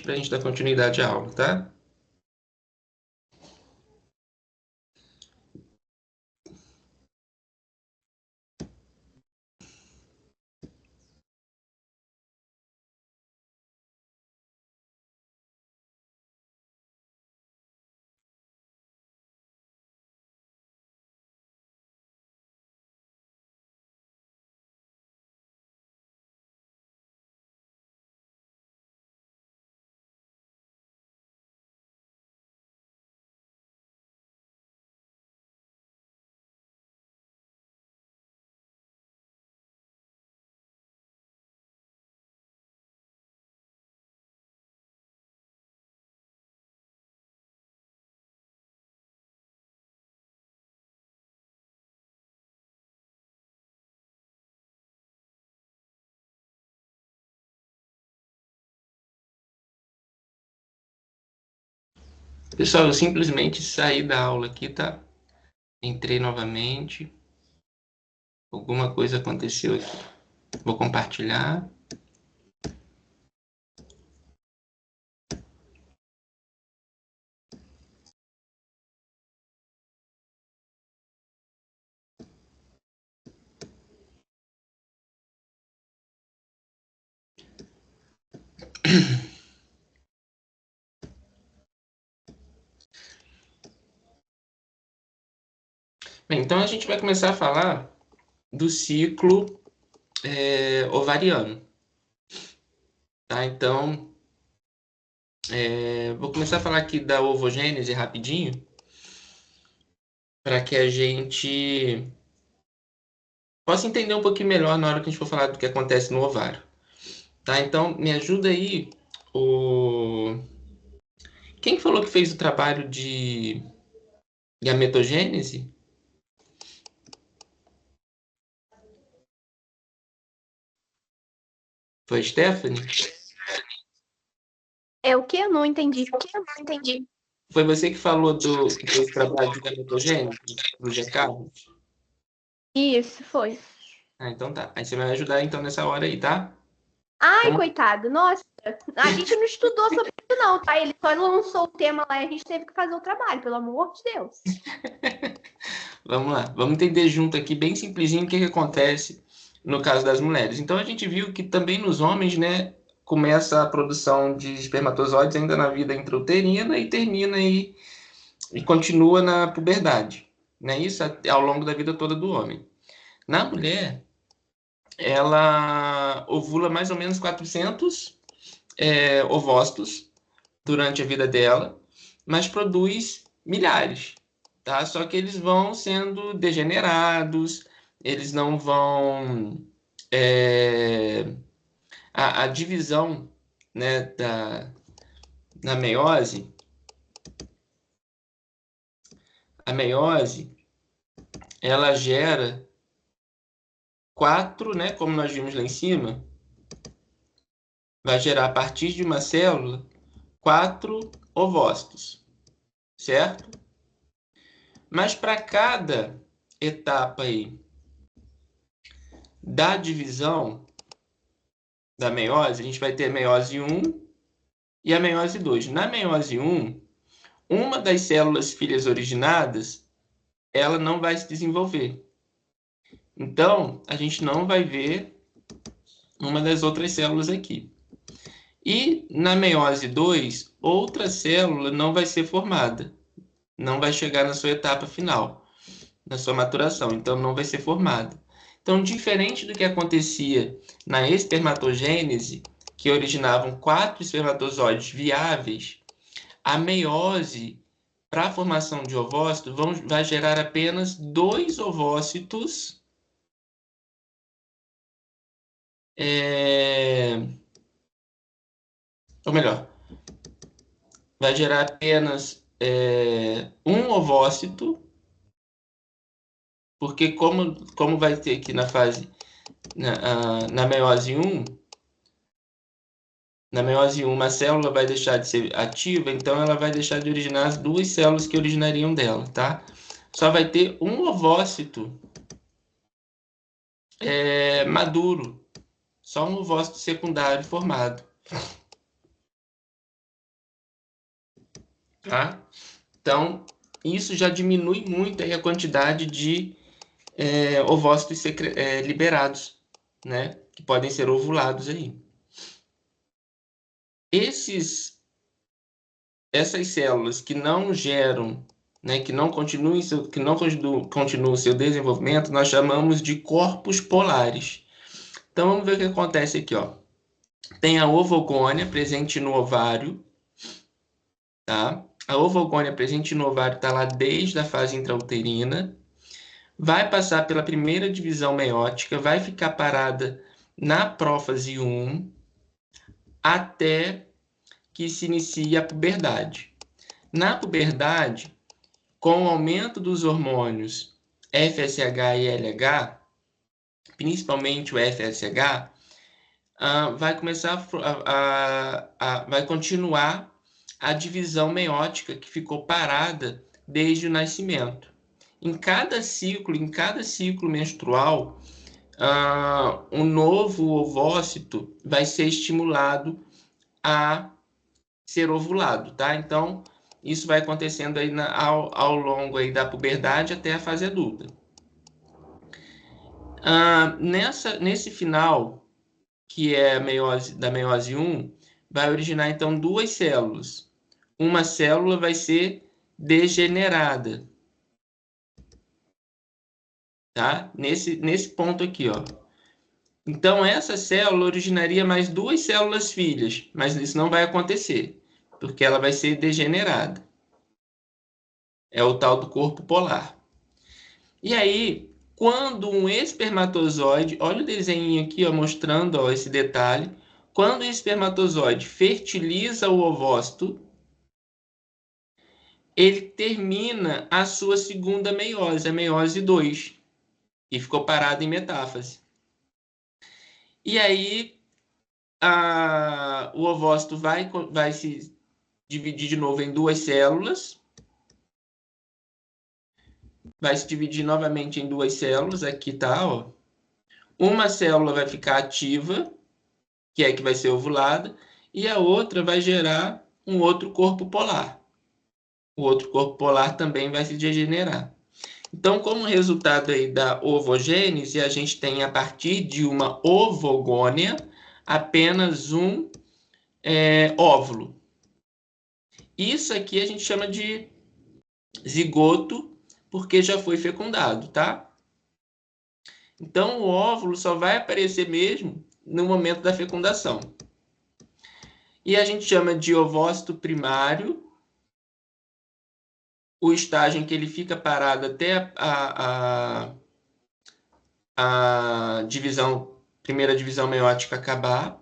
para a gente dar continuidade à aula, tá? Pessoal, eu simplesmente saí da aula aqui, tá? Entrei novamente. Alguma coisa aconteceu aqui. Vou compartilhar. Bem, então a gente vai começar a falar do ciclo ovariano, tá? Então, vou começar a falar aqui da ovogênese rapidinho, para que a gente possa entender um pouquinho melhor na hora que a gente for falar do que acontece no ovário, tá? Então, me ajuda aí o... Quem falou que fez o trabalho de gametogênese? Foi a Stephanie? É o que eu não entendi. Foi você que falou que fez o trabalho de gametogênese pro G. Carlos? Isso, foi. Ah, então tá. Aí você vai me ajudar então nessa hora aí, tá? Ai, Então, coitado, nossa, a gente não estudou sobre isso não, tá? Ele só lançou o tema lá e a gente teve que fazer o trabalho, pelo amor de Deus. vamos lá. Vamos entender junto aqui, bem simplesinho, o que acontece no caso das mulheres. Então, a gente viu que também nos homens, né, começa a produção de espermatozoides ainda na vida intrauterina e termina aí e continua na puberdade, né? Isso ao longo da vida toda do homem. Na mulher, ela ovula mais ou menos 400 ovócitos durante a vida dela, mas produz milhares, tá? Só que eles vão sendo degenerados, eles não vão... é, a divisão, né, na meiose, a meiose, ela gera quatro, né, como nós vimos lá em cima, vai gerar a partir de uma célula quatro ovócitos, certo? Mas para cada etapa aí da divisão da meiose, a gente vai ter a meiose 1 e a meiose 2. Na meiose 1, uma das células filhas originadas, ela não vai se desenvolver. Então, a gente não vai ver uma das outras células aqui. E na meiose 2, outra célula não vai ser formada, não vai chegar na sua etapa final, na sua maturação, então não vai ser formada. Então, diferente do que acontecia na espermatogênese, que originavam quatro espermatozoides viáveis, a meiose, para a formação de ovócito, vai gerar apenas dois ovócitos, ou melhor, vai gerar apenas um ovócito, porque como vai ter aqui na fase, na meiose 1, na meiose 1, uma célula vai deixar de ser ativa, então ela vai deixar de originar as duas células que originariam dela, tá? Só vai ter um ovócito maduro, só um ovócito secundário formado. tá? Então, isso já diminui muito aí a quantidade de ovócitos liberados, né? Que podem ser ovulados aí. Essas células que não geram, né, que não continuam o seu desenvolvimento, nós chamamos de corpos polares. Então, vamos ver o que acontece aqui, ó. Tem a ovogônia presente no ovário, tá? A ovogônia presente no ovário está lá desde a fase intrauterina, vai passar pela primeira divisão meiótica, vai ficar parada na prófase 1 até que se inicie a puberdade. Na puberdade, com o aumento dos hormônios FSH e LH, principalmente o FSH, vai começar vai continuar a divisão meiótica que ficou parada desde o nascimento. Em cada ciclo menstrual, um novo ovócito vai ser estimulado a ser ovulado, tá? Então, isso vai acontecendo aí ao longo aí da puberdade até a fase adulta. Nesse final, que é a da meiose 1, vai originar então duas células. Uma célula vai ser degenerada, tá? Nesse ponto aqui, ó. Então, essa célula originaria mais duas células filhas, mas isso não vai acontecer, porque ela vai ser degenerada. É o tal do corpo polar. E aí, quando um espermatozoide, olha o desenho aqui, ó, mostrando, ó, esse detalhe, quando o espermatozoide fertiliza o ovócito, ele termina a sua segunda meiose, a meiose 2, e ficou parado em metáfase. E aí, o ovócito vai se dividir de novo em duas células, vai se dividir novamente em duas células, aqui tá, ó. Uma célula vai ficar ativa, que é que vai ser ovulada, e a outra vai gerar um outro corpo polar. O outro corpo polar também vai se degenerar. Então, como resultado aí da ovogênese, a gente tem, a partir de uma ovogônia, apenas um óvulo. Isso aqui a gente chama de zigoto, porque já foi fecundado, tá? Então, o óvulo só vai aparecer mesmo no momento da fecundação. E a gente chama de ovócito primário, o estágio em que ele fica parado até a primeira divisão meiótica acabar.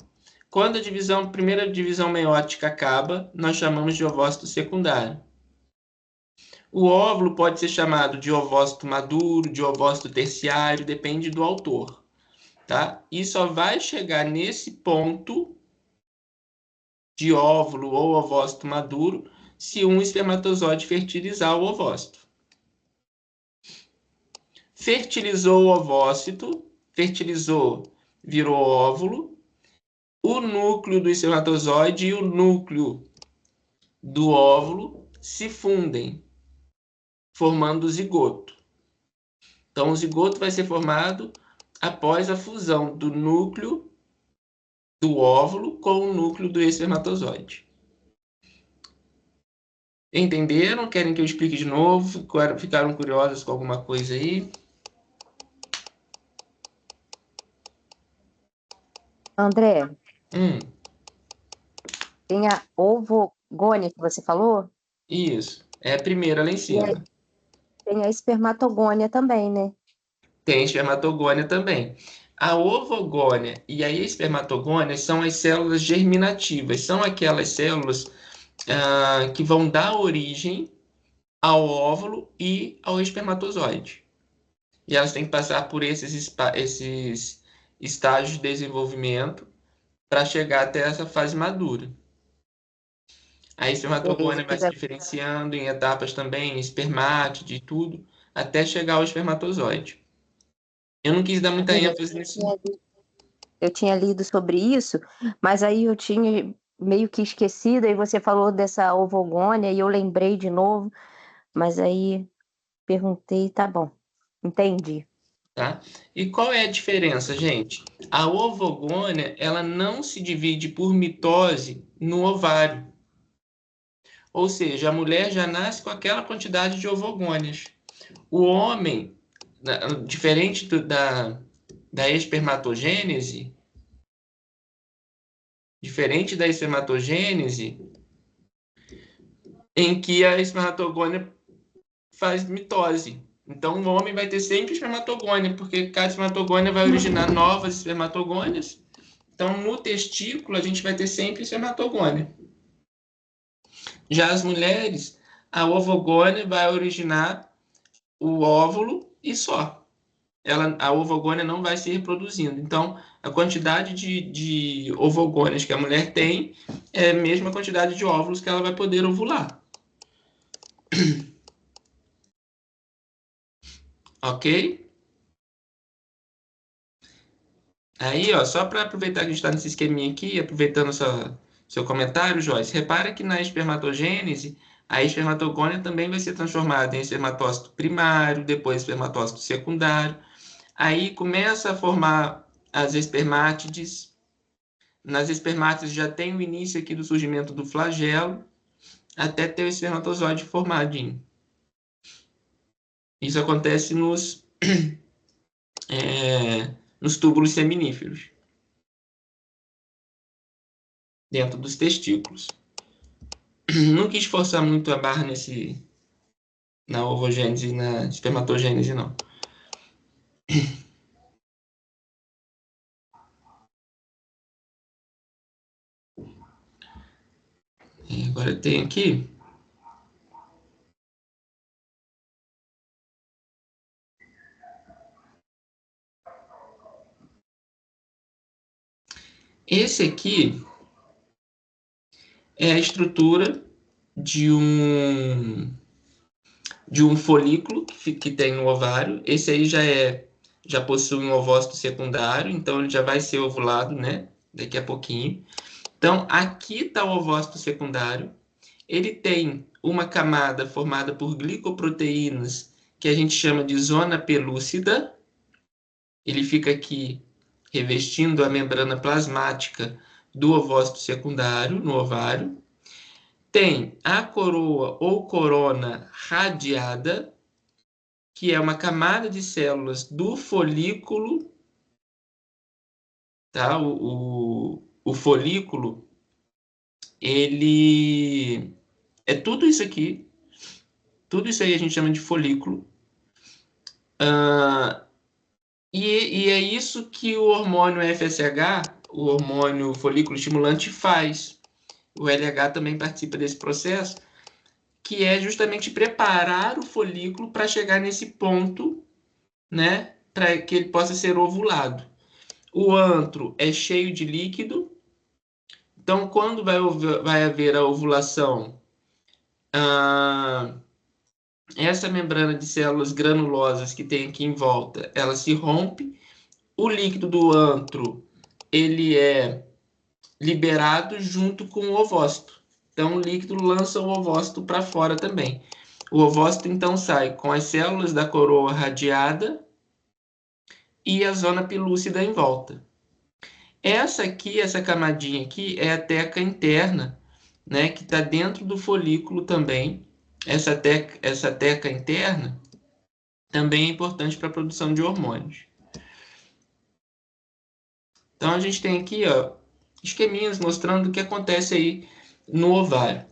Quando a primeira divisão meiótica acaba, nós chamamos de ovócito secundário. O óvulo pode ser chamado de ovócito maduro, de ovócito terciário, depende do autor, tá? E só vai chegar nesse ponto de óvulo ou ovócito maduro se um espermatozoide fertilizar o ovócito. Fertilizou o ovócito, virou óvulo, o núcleo do espermatozoide e o núcleo do óvulo se fundem, formando o zigoto. Então, o zigoto vai ser formado após a fusão do núcleo do óvulo com o núcleo do espermatozoide. Entenderam? Querem que eu explique de novo? Ficaram curiosos com alguma coisa aí? André, tem a ovogônia que você falou? Isso. É a primeira lá em cima. Tem a espermatogônia também, né? Tem espermatogônia também. A ovogônia e a espermatogônia são as células germinativas. São aquelas células que vão dar origem ao óvulo e ao espermatozoide. E elas têm que passar por esses estágios de desenvolvimento para chegar até essa fase madura. A espermatogônia vai se diferenciando em etapas também, espermátide e tudo, até chegar ao espermatozoide. Eu não quis dar muita ênfase nisso. Eu tinha lido sobre isso, mas aí eu tinha meio que esquecida, e você falou dessa ovogônia e eu lembrei de novo, mas aí perguntei, tá bom, entendi. Tá? E qual é a diferença, gente? A ovogônia, ela não se divide por mitose no ovário. Ou seja, a mulher já nasce com aquela quantidade de ovogônias. O homem, diferente da espermatogênese, em que a espermatogônia faz mitose. Então, o homem vai ter sempre espermatogônia, porque cada espermatogônia vai originar novas espermatogônias. Então, no testículo, a gente vai ter sempre espermatogônia. Já as mulheres, a ovogônia vai originar o óvulo e só. A ovogônia não vai se reproduzindo. Então, a quantidade de ovogônias que a mulher tem é a mesma quantidade de óvulos que ela vai poder ovular. Ok? Aí, ó, só para aproveitar que a gente está nesse esqueminha aqui, aproveitando seu comentário, Joyce, repara que na espermatogênese, a espermatogônia também vai ser transformada em espermatócito primário, depois espermatócito secundário. Aí começa a formar as espermátides. Nas espermátides já tem o início aqui do surgimento do flagelo, até ter o espermatozoide formadinho. Isso acontece nos túbulos seminíferos, dentro dos testículos. Não quis forçar muito a barra na ovogênese e na espermatogênese, não. E agora tem aqui esse aqui é a estrutura de um folículo que tem no ovário. Esse aí já possui um ovócito secundário, então ele já vai ser ovulado, né? Daqui a pouquinho. Então, aqui está o ovócito secundário. Ele tem uma camada formada por glicoproteínas, que a gente chama de zona pelúcida. Ele fica aqui revestindo a membrana plasmática do ovócito secundário, no ovário. Tem a coroa ou corona radiada, que é uma camada de células do folículo, tá? O folículo, ele é tudo isso aqui, tudo isso aí a gente chama de folículo. E é isso que o hormônio FSH, o hormônio folículo estimulante, faz. O LH também participa desse processo, que é justamente preparar o folículo para chegar nesse ponto, né, para que ele possa ser ovulado. O antro é cheio de líquido, então quando vai haver a ovulação, essa membrana de células granulosas que tem aqui em volta, ela se rompe, o líquido do antro, ele é liberado junto com o ovócito. Então o líquido lança o ovócito para fora também. O ovócito então sai com as células da coroa radiada e a zona pelúcida em volta. Essa camadinha aqui é a teca interna, né, que está dentro do folículo também. Essa teca interna também é importante para a produção de hormônios. Então a gente tem aqui, ó, esqueminhas mostrando o que acontece aí no ovário.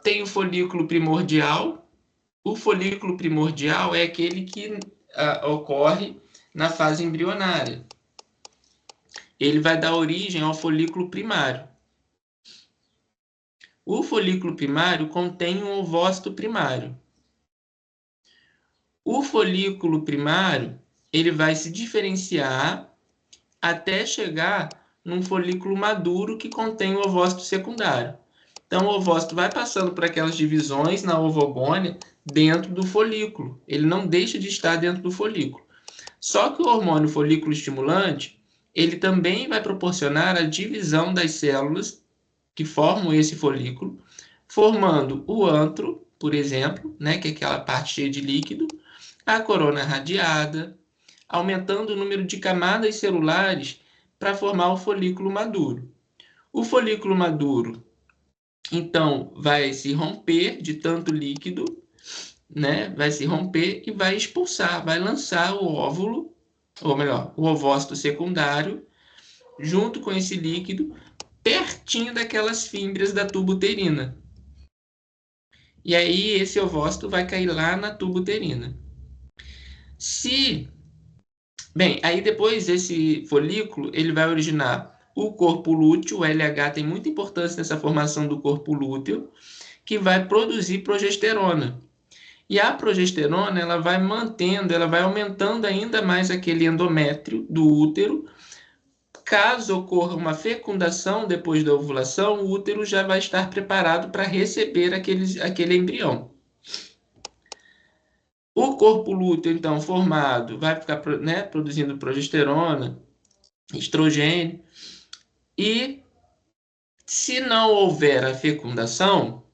Tem o folículo primordial. O folículo primordial é aquele que ocorre na fase embrionária. Ele vai dar origem ao folículo primário. O folículo primário contém um ovócito primário. O folículo primário, ele vai se diferenciar até chegar num folículo maduro que contém o ovócito secundário. Então, o ovócito vai passando por aquelas divisões na ovogônia dentro do folículo. Ele não deixa de estar dentro do folículo. Só que o hormônio folículo estimulante, ele também vai proporcionar a divisão das células que formam esse folículo, formando o antro, por exemplo, né, que é aquela parte cheia de líquido, a corona radiada, aumentando o número de camadas celulares para formar o folículo maduro. O folículo maduro, então, vai se romper de tanto líquido, né? Vai se romper e vai expulsar, vai lançar o óvulo, ou melhor, o ovócito secundário, junto com esse líquido, pertinho daquelas fímbrias da tuba uterina. E aí esse ovócito vai cair lá na tuba uterina. Bem, aí depois esse folículo, ele vai originar o corpo lúteo, o LH tem muita importância nessa formação do corpo lúteo, que vai produzir progesterona. E a progesterona, ela vai mantendo, ela vai aumentando ainda mais aquele endométrio do útero. Caso ocorra uma fecundação depois da ovulação, o útero já vai estar preparado para receber aquele embrião. O corpo lúteo, então, formado, vai ficar, né, produzindo progesterona, estrogênio, e se não houver a fecundação,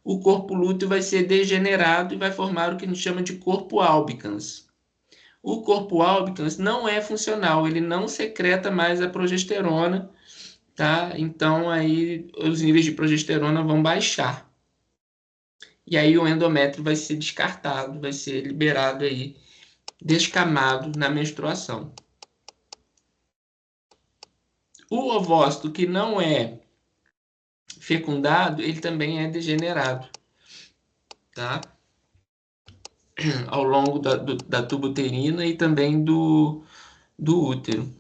o corpo lúteo vai ser degenerado e vai formar o que a gente chama de corpo albicans. O corpo albicans não é funcional, ele não secreta mais a progesterona, tá? Então aí os níveis de progesterona vão baixar. E aí o endométrio vai ser descartado, vai ser liberado aí, descamado na menstruação. O ovócito que não é fecundado, ele também é degenerado, tá? Ao longo da tuba uterina e também do útero.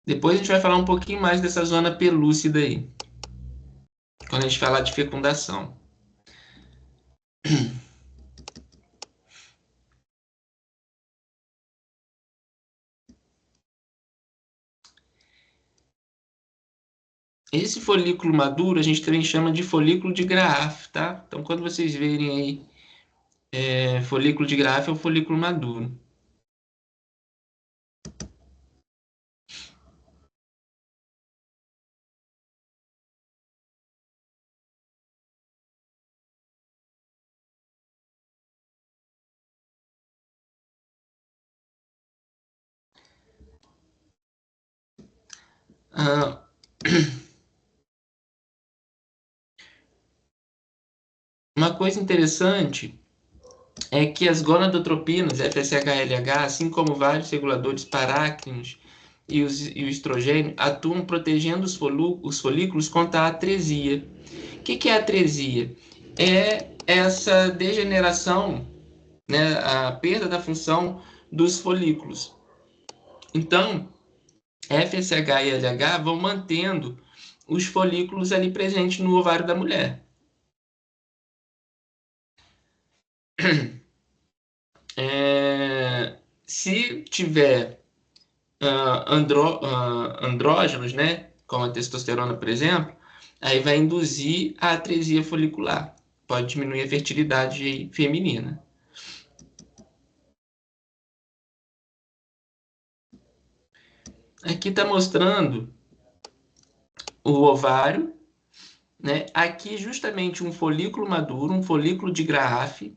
Depois a gente vai falar um pouquinho mais dessa zona pelúcida aí, quando a gente falar de fecundação. Esse folículo maduro a gente também chama de folículo de Graaf, tá? Então, quando vocês verem aí folículo de Graaf, é o folículo maduro. Ah, uma coisa interessante é que as gonadotropinas, FSH-LH, assim como vários reguladores parácrinos e o estrogênio, atuam protegendo os folículos contra a atresia. O que é a atresia? É essa degeneração, né, a perda da função dos folículos. Então, FSH e LH vão mantendo os folículos ali presentes no ovário da mulher. Se tiver andrógenos, né, como a testosterona, por exemplo, aí vai induzir a atresia folicular. Pode diminuir a fertilidade feminina. Aqui está mostrando o ovário, né? Aqui justamente um folículo maduro, um folículo de Graaf,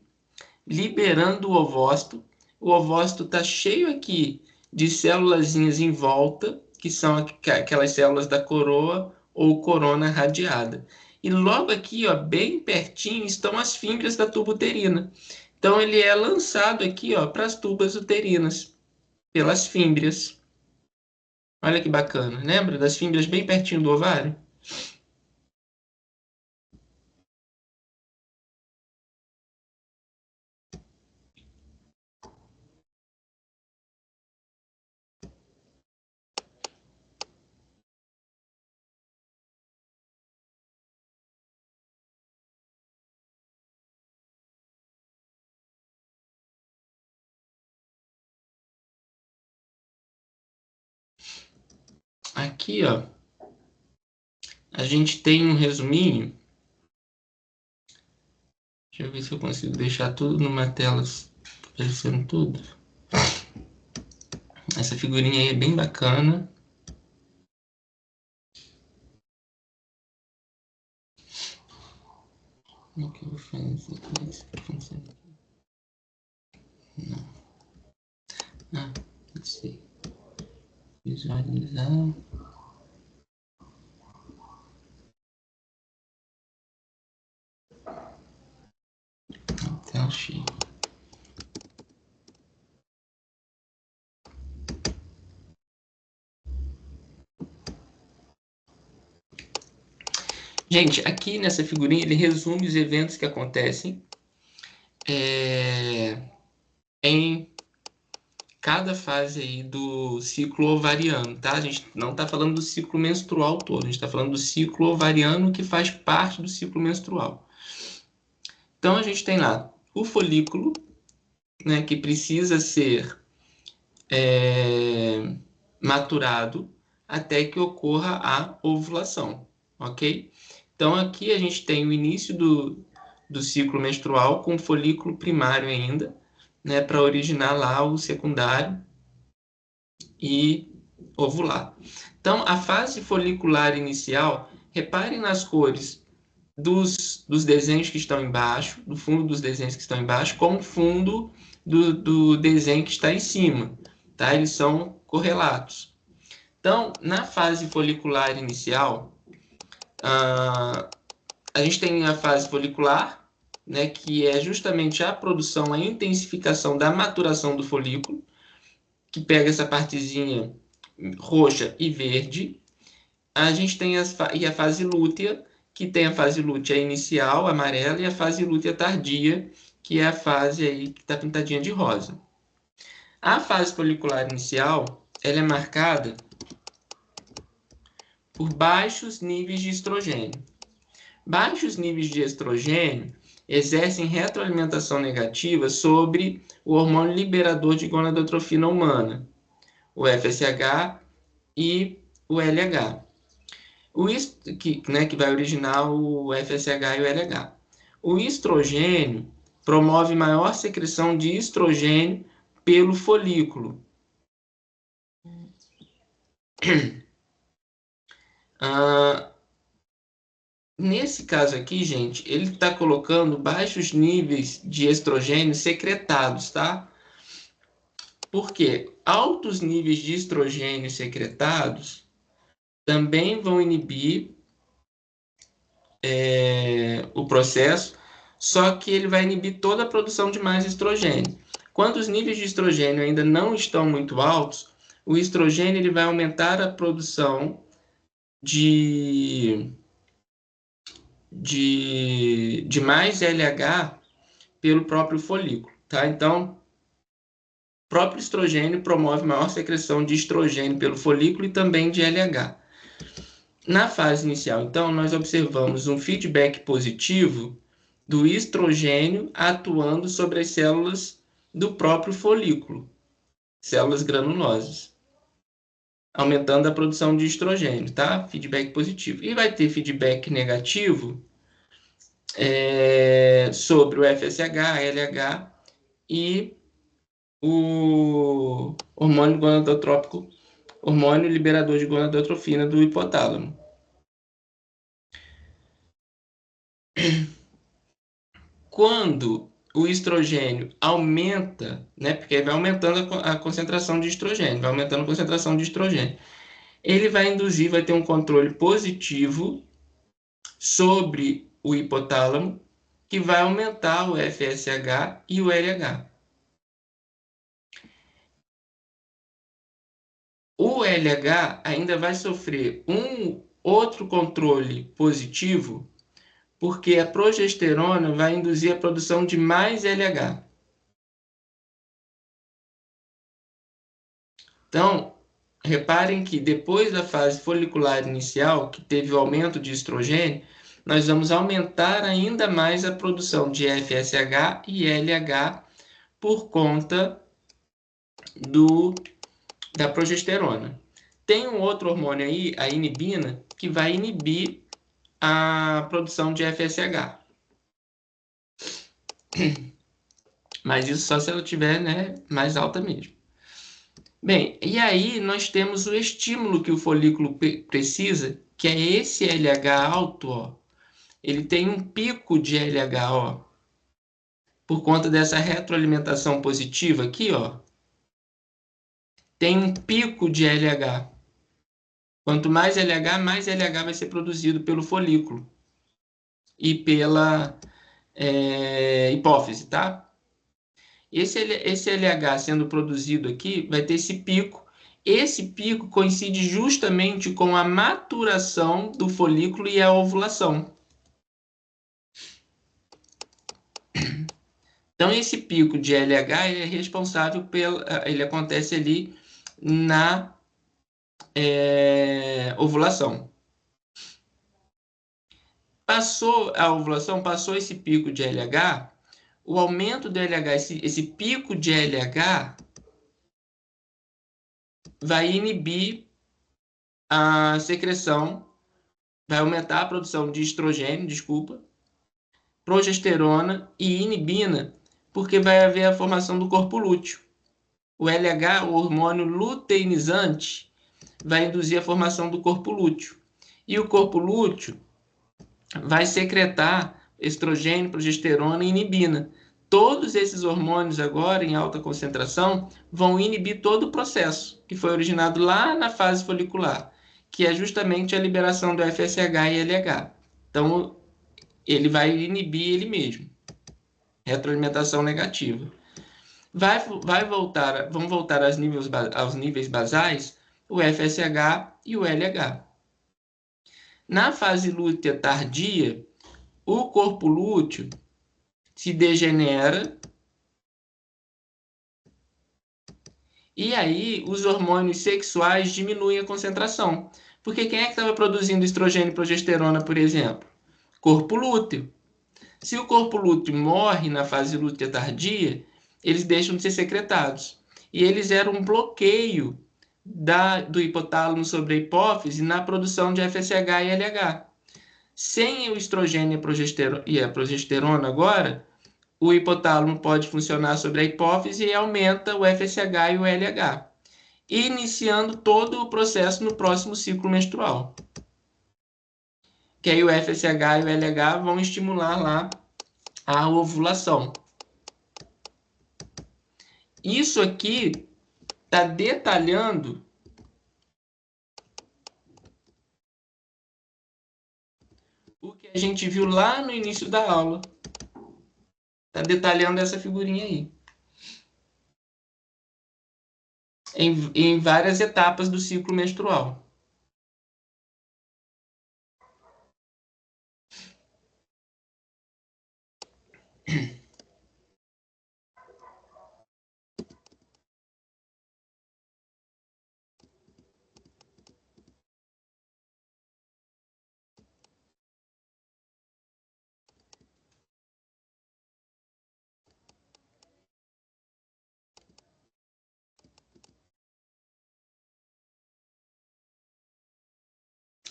liberando o ovócito. O ovócito está cheio aqui de célulazinhas em volta, que são aquelas células da coroa ou corona radiada. E logo aqui, ó, bem pertinho, estão as fímbrias da tuba uterina. Então ele é lançado aqui, ó, para as tubas uterinas, pelas fímbrias. Olha que bacana. Lembra das fímbrias bem pertinho do ovário? Aqui, ó, a gente tem um resuminho Deixa eu ver se eu consigo deixar tudo numa tela aparecendo tudo. Essa figurinha aí é bem bacana. Como é que eu vou fazer isso? Não. Ah, não sei. Visualizar. Então, achei. Gente, aqui nessa figurinha ele resume os eventos que acontecem em cada fase aí do ciclo ovariano, tá? A gente não está falando do ciclo menstrual todo, a gente está falando do ciclo ovariano que faz parte do ciclo menstrual. Então a gente tem lá o folículo, né, que precisa ser maturado até que ocorra a ovulação, ok? Então aqui a gente tem o início do ciclo menstrual com o folículo primário ainda, né, para originar lá o secundário e ovular. Então a fase folicular inicial, reparem nas cores dos desenhos que estão embaixo, do fundo dos desenhos que estão embaixo, com o fundo do desenho que está em cima, tá? Eles são correlatos. Então, na fase folicular inicial, a gente tem a fase folicular, né, que é justamente a produção, a intensificação da maturação do folículo, que pega essa partezinha roxa e verde. A gente tem a fase lútea, que tem a fase lútea inicial, amarela, e a fase lútea tardia, que é a fase aí que está pintadinha de rosa. A fase folicular inicial, ela é marcada por baixos níveis de estrogênio. Baixos níveis de estrogênio exercem retroalimentação negativa sobre o hormônio liberador de gonadotrofina humana, o FSH e o LH. Que vai originar o FSH e o LH. O estrogênio promove maior secreção de estrogênio pelo folículo. Nesse caso aqui, gente, ele está colocando baixos níveis de estrogênio secretados, tá? Porque altos níveis de estrogênio secretados também vão inibir o processo, só que ele vai inibir toda a produção de mais estrogênio. Quando os níveis de estrogênio ainda não estão muito altos, o estrogênio ele vai aumentar a produção de mais LH pelo próprio folículo, tá? Então, o próprio estrogênio promove maior secreção de estrogênio pelo folículo e também de LH. Na fase inicial, então, nós observamos um feedback positivo do estrogênio atuando sobre as células do próprio folículo, células granulosas, aumentando a produção de estrogênio, tá? Feedback positivo. E vai ter feedback negativo sobre o FSH, LH e o hormônio gonadotrópico, hormônio liberador de gonadotrofina do hipotálamo. Quando o estrogênio aumenta, né, porque vai aumentando a concentração de estrogênio, vai aumentando a concentração de estrogênio, ele vai induzir, vai ter um controle positivo sobre o hipotálamo, que vai aumentar o FSH e o LH. O LH ainda vai sofrer um outro controle positivo, porque a progesterona vai induzir a produção de mais LH. Então, reparem que depois da fase folicular inicial, que teve o aumento de estrogênio, nós vamos aumentar ainda mais a produção de FSH e LH por conta da progesterona. Tem um outro hormônio aí, a inibina, que vai inibir a produção de FSH. Mas isso só se ela tiver, né, mais alta mesmo. Bem, e aí nós temos o estímulo que o folículo precisa, que é esse LH alto, ó. Ele tem um pico de LH, ó, por conta dessa retroalimentação positiva aqui, ó. Tem um pico de LH. Quanto mais LH vai ser produzido pelo folículo e pela hipófise, tá? Esse LH sendo produzido aqui vai ter esse pico. Esse pico coincide justamente com a maturação do folículo e a ovulação. Então, esse pico de LH é responsável ele acontece ali na ovulação. Passou a ovulação, passou esse pico de LH, o aumento do LH, esse pico de LH, vai inibir a secreção, vai aumentar a produção de estrogênio, progesterona e inibina, porque vai haver a formação do corpo lúteo. O LH, o hormônio luteinizante, vai induzir a formação do corpo lúteo. E o corpo lúteo vai secretar estrogênio, progesterona e inibina. Todos esses hormônios agora, em alta concentração, vão inibir todo o processo que foi originado lá na fase folicular, que é justamente a liberação do FSH e LH. Então, ele vai inibir ele mesmo. Retroalimentação negativa. Vão voltar aos níveis basais o FSH e o LH. Na fase lútea tardia, o corpo lúteo se degenera e aí os hormônios sexuais diminuem a concentração. Porque quem é que estava produzindo estrogênio e progesterona, por exemplo? Corpo lúteo. Se o corpo lúteo morre na fase lútea tardia, eles deixam de ser secretados. E eles eram um bloqueio do hipotálamo sobre a hipófise na produção de FSH e LH. Sem o estrogênio e a progesterona agora, o hipotálamo pode funcionar sobre a hipófise e aumenta o FSH e o LH, iniciando todo o processo no próximo ciclo menstrual. Que aí o FSH e o LH vão estimular lá a ovulação. Isso aqui está detalhando o que a gente viu lá no início da aula. Está detalhando essa figurinha aí. Em várias etapas do ciclo menstrual.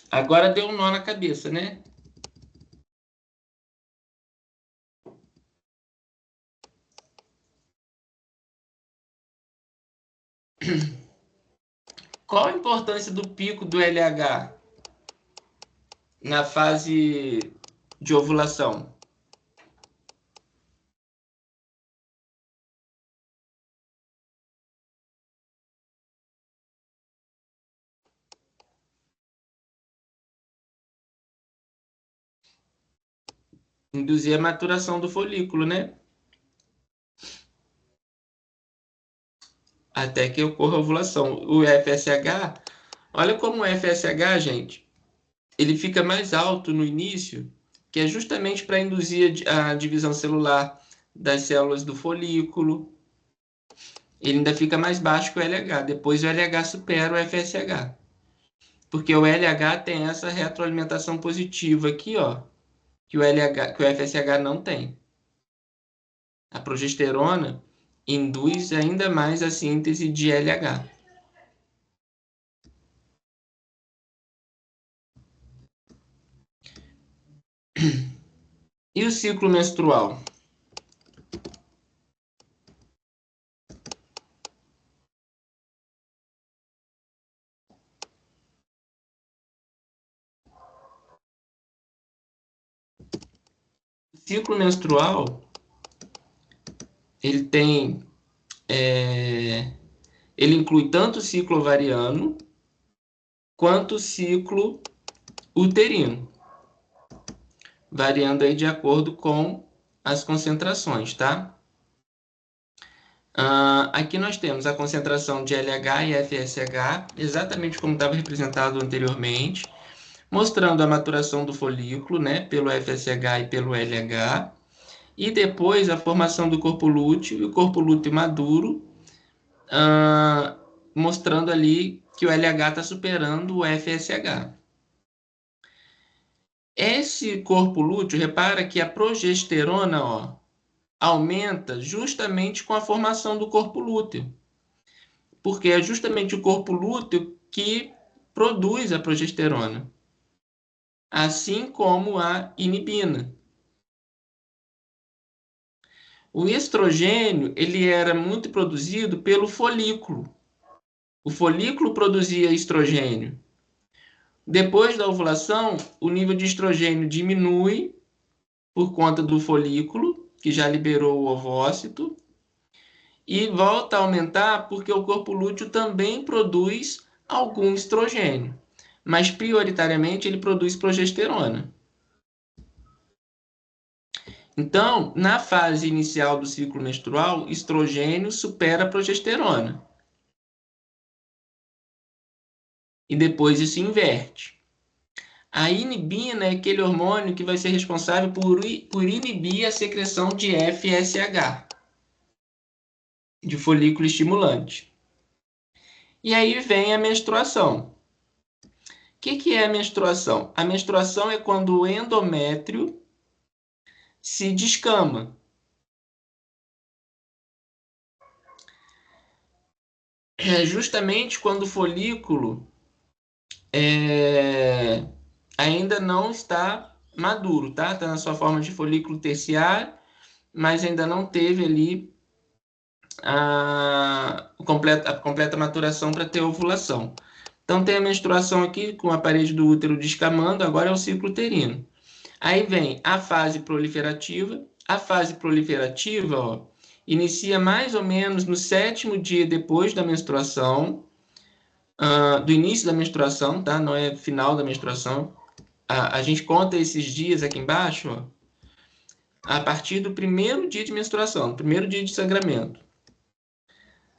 Agora deu um nó na cabeça, né? Qual a importância do pico do LH na fase de ovulação? Induzir a maturação do folículo, né? Até que ocorra a ovulação. O FSH, olha como o FSH, gente, ele fica mais alto no início, que é justamente para induzir a divisão celular das células do folículo. Ele ainda fica mais baixo que o LH. Depois o LH supera o FSH. Porque o LH tem essa retroalimentação positiva aqui, ó, que o FSH não tem. A progesterona induz ainda mais a síntese de LH. E o ciclo menstrual? ciclo menstrual, ele tem... ele inclui tanto o ciclo ovariano quanto o ciclo uterino, variando aí de acordo com as concentrações, tá? Aqui nós temos a concentração de LH e FSH, exatamente como estava representado anteriormente, mostrando a maturação do folículo, né, pelo FSH e pelo LH, e depois a formação do corpo lúteo e o corpo lúteo maduro, mostrando ali que o LH está superando o FSH. Esse corpo lúteo, repara que a progesterona, ó, aumenta justamente com a formação do corpo lúteo, porque é justamente o corpo lúteo que produz a progesterona, assim como a inibina. O estrogênio, ele era muito produzido pelo folículo. O folículo produzia estrogênio. Depois da ovulação, o nível de estrogênio diminui por conta do folículo, que já liberou o ovócito, e volta a aumentar porque o corpo lúteo também produz algum estrogênio, mas prioritariamente ele produz progesterona. Então, na fase inicial do ciclo menstrual, estrogênio supera a progesterona. E depois isso inverte. A inibina é aquele hormônio que vai ser responsável por inibir a secreção de FSH, de folículo estimulante. E aí vem a menstruação. O que é a menstruação? A menstruação é quando o endométrio se descama. É justamente quando o folículo ainda não está maduro, tá? Está na sua forma de folículo terciário, mas ainda não teve ali a completa maturação para ter ovulação. Então tem a menstruação aqui com a parede do útero descamando, agora é o ciclo uterino. Aí vem a fase proliferativa. A fase proliferativa, ó, inicia mais ou menos no 7º dia depois da menstruação, do início da menstruação, tá? Não é final da menstruação. A gente conta esses dias aqui embaixo, ó, a partir do 1º dia de menstruação, 1º dia de sangramento.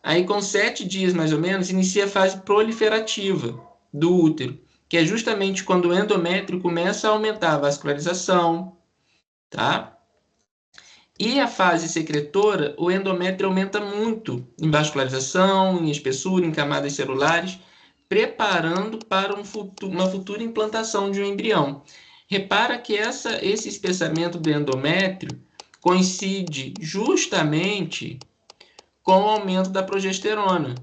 Aí, com 7 dias mais ou menos, inicia a fase proliferativa do útero, que é justamente quando o endométrio começa a aumentar a vascularização, tá? E a fase secretora, o endométrio aumenta muito em vascularização, em espessura, em camadas celulares, preparando para uma futura implantação de um embrião. Repara que esse espessamento do endométrio coincide justamente com o aumento da progesterona,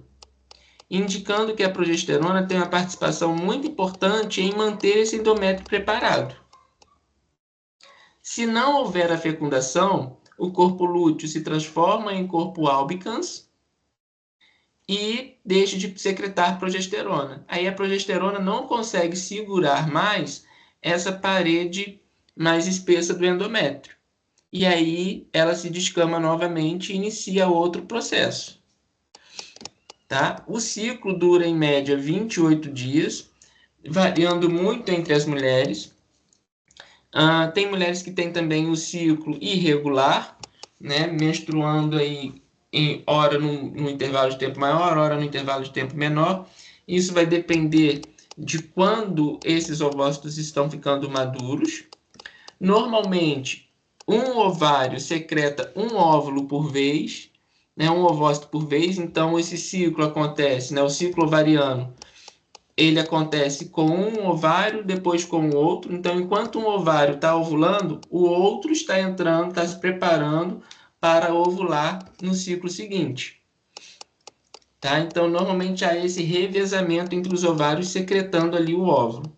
indicando que a progesterona tem uma participação muito importante em manter esse endométrio preparado. Se não houver a fecundação, o corpo lúteo se transforma em corpo albicans e deixa de secretar progesterona. Aí a progesterona não consegue segurar mais essa parede mais espessa do endométrio. E aí ela se descama novamente e inicia outro processo. Tá? O ciclo dura em média 28 dias, variando muito entre as mulheres. Tem mulheres que têm também o ciclo irregular, né? Menstruando aí em hora no intervalo de tempo maior, hora no intervalo de tempo menor. Isso vai depender de quando esses ovócitos estão ficando maduros. Normalmente, um ovário secreta um óvulo por vez, né, um ovócito por vez. Então, esse ciclo acontece, né, o ciclo ovariano, ele acontece com um ovário, depois com o outro. Então, enquanto um ovário está ovulando, o outro está entrando, está se preparando para ovular no ciclo seguinte. Tá? Então, normalmente há esse revezamento entre os ovários secretando ali o óvulo.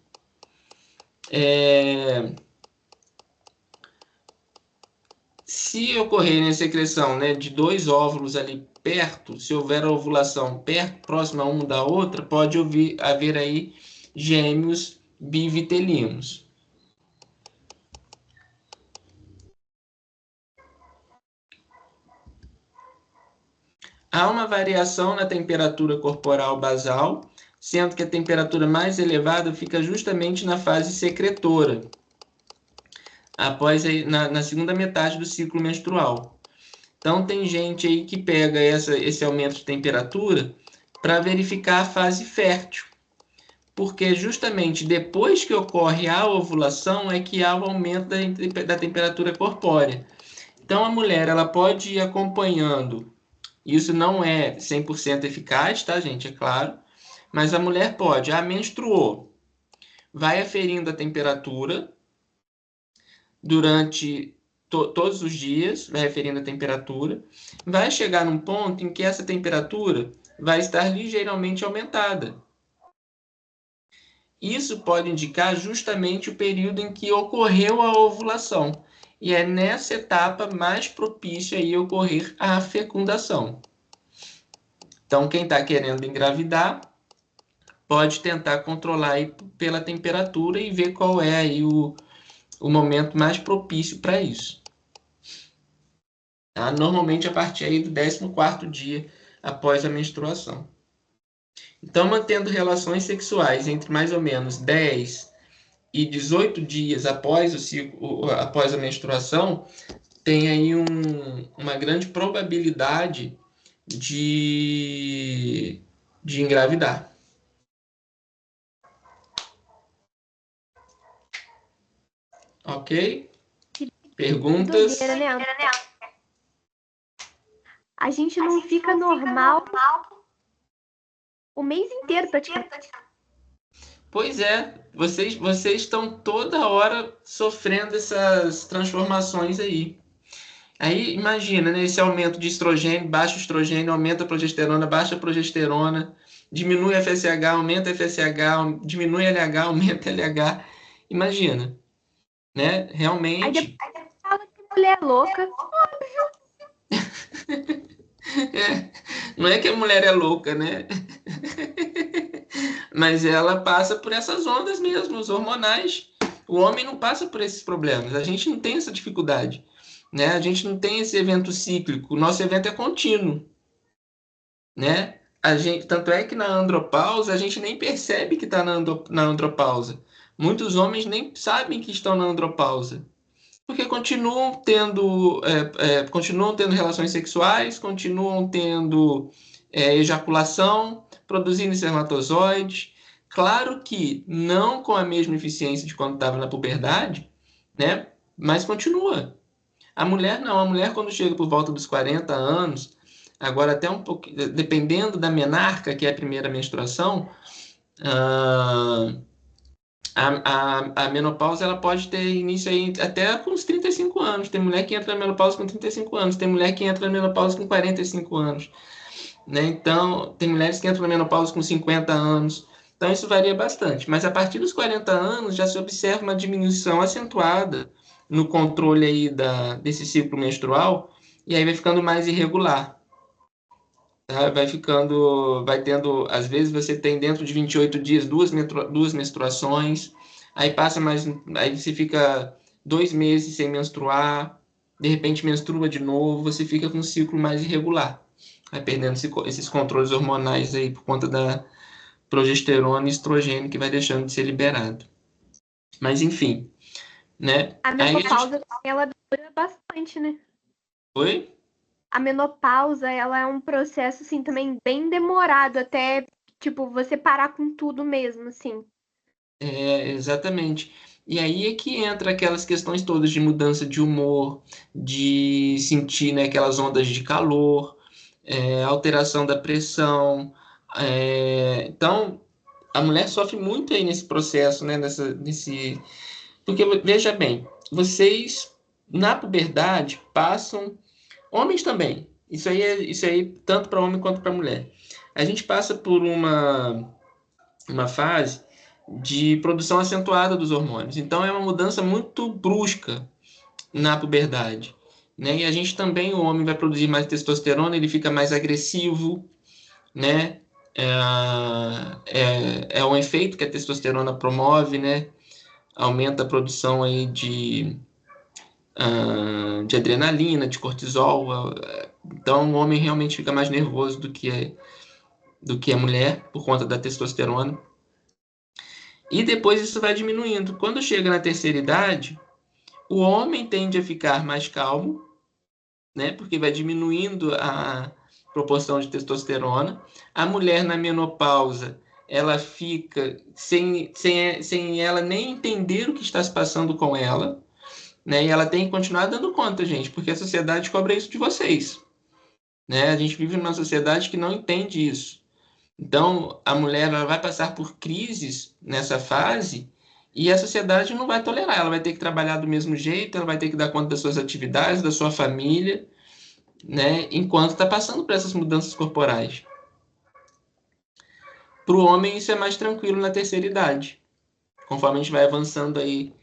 Se ocorrer a secreção, né, de 2 óvulos ali perto, se houver a ovulação próxima uma da outra, pode haver aí gêmeos bivitelinos. há uma variação na temperatura corporal basal, sendo que a temperatura mais elevada fica justamente na fase secretora, após na segunda metade do ciclo menstrual. Então, tem gente aí que pega esse aumento de temperatura para verificar a fase fértil, porque justamente depois que ocorre a ovulação é que há o aumento da temperatura corpórea. Então, a mulher ela pode ir acompanhando, isso não é 100% eficaz, tá, gente? É claro, mas a mulher pode, menstruou, vai aferindo a temperatura durante todos os dias, vai aferindo a temperatura, vai chegar num ponto em que essa temperatura vai estar ligeiramente aumentada. Isso pode indicar justamente o período em que ocorreu a ovulação. E é nessa etapa mais propícia a ocorrer a fecundação. Então, quem está querendo engravidar pode tentar controlar aí pela temperatura e ver qual é aí o momento mais propício para isso. Tá? Normalmente a partir aí do 14º dia após a menstruação. Então, mantendo relações sexuais entre mais ou menos 10 e 18 dias após após a menstruação, tem aí uma grande probabilidade de engravidar. Ok? Perguntas? Doideira, né? A gente não fica normal o mês inteiro praticamente. Pois é, vocês estão toda hora sofrendo essas transformações aí. Aí imagina, né, esse aumento de estrogênio, baixo estrogênio, aumenta a progesterona, baixa a progesterona, diminui a FSH, aumenta a FSH, diminui LH, aumenta LH. Imagina, né? Realmente. Aí depois fala que mulher é louca. Não é que a mulher é louca, né? Mas ela passa por essas ondas mesmo, os hormonais. O homem não passa por esses problemas. A gente não tem essa dificuldade, né? A gente não tem esse evento cíclico. O nosso evento é contínuo, né? Tanto é que na andropausa a gente nem percebe que está na andropausa. Muitos homens nem sabem que estão na andropausa, porque continuam tendo relações sexuais, continuam tendo ejaculação, produzindo espermatozoides. Claro que não com a mesma eficiência de quando estava na puberdade, né? Mas continua. A mulher não. A mulher, quando chega por volta dos 40 anos, agora até um pouco, dependendo da menarca, que é a primeira menstruação, a menopausa ela pode ter início aí até com uns 35 anos. Tem mulher que entra na menopausa com 35 anos, tem mulher que entra na menopausa com 45 anos. Né? Então, tem mulheres que entram na menopausa com 50 anos. Então, isso varia bastante. Mas a partir dos 40 anos já se observa uma diminuição acentuada no controle aí desse ciclo menstrual, e aí vai ficando mais irregular. Tá? Vai tendo, às vezes você tem dentro de 28 dias duas menstruações, aí aí você fica 2 meses sem menstruar, de repente menstrua de novo, você fica com um ciclo mais irregular. Vai perdendo esses controles hormonais aí por conta da progesterona e estrogênio que vai deixando de ser liberado. Mas enfim, né? A menopausa, ela dura bastante, né? Oi? A menopausa, ela é um processo, assim, também bem demorado até, tipo, você parar com tudo mesmo, assim. Exatamente. E aí é que entra aquelas questões todas de mudança de humor, de sentir, né, aquelas ondas de calor, alteração da pressão. Então, a mulher sofre muito aí nesse processo, né, Porque, veja bem, vocês, na puberdade, passam... Homens também. Isso aí tanto para homem quanto para mulher. A gente passa por uma fase de produção acentuada dos hormônios. Então, é uma mudança muito brusca na puberdade. Né? E a gente também, o homem vai produzir mais testosterona, ele fica mais agressivo, né? É um efeito que a testosterona promove, né? Aumenta a produção aí de adrenalina, de cortisol, Então, o homem realmente fica mais nervoso do que a mulher, por conta da testosterona. E depois isso vai diminuindo. Quando chega na terceira idade, o homem tende a ficar mais calmo, né? Porque vai diminuindo a proporção de testosterona. A mulher na menopausa, ela fica sem ela nem entender o que está se passando com ela, né? E ela tem que continuar dando conta, gente, porque a sociedade cobra isso de vocês, né? A gente vive numa sociedade que não entende isso. Então, a mulher ela vai passar por crises nessa fase e a sociedade não vai tolerar. Ela vai ter que trabalhar do mesmo jeito, ela vai ter que dar conta das suas atividades, da sua família, né? Enquanto está passando por essas mudanças corporais. Para o homem, isso é mais tranquilo na terceira idade, conforme a gente vai avançando aí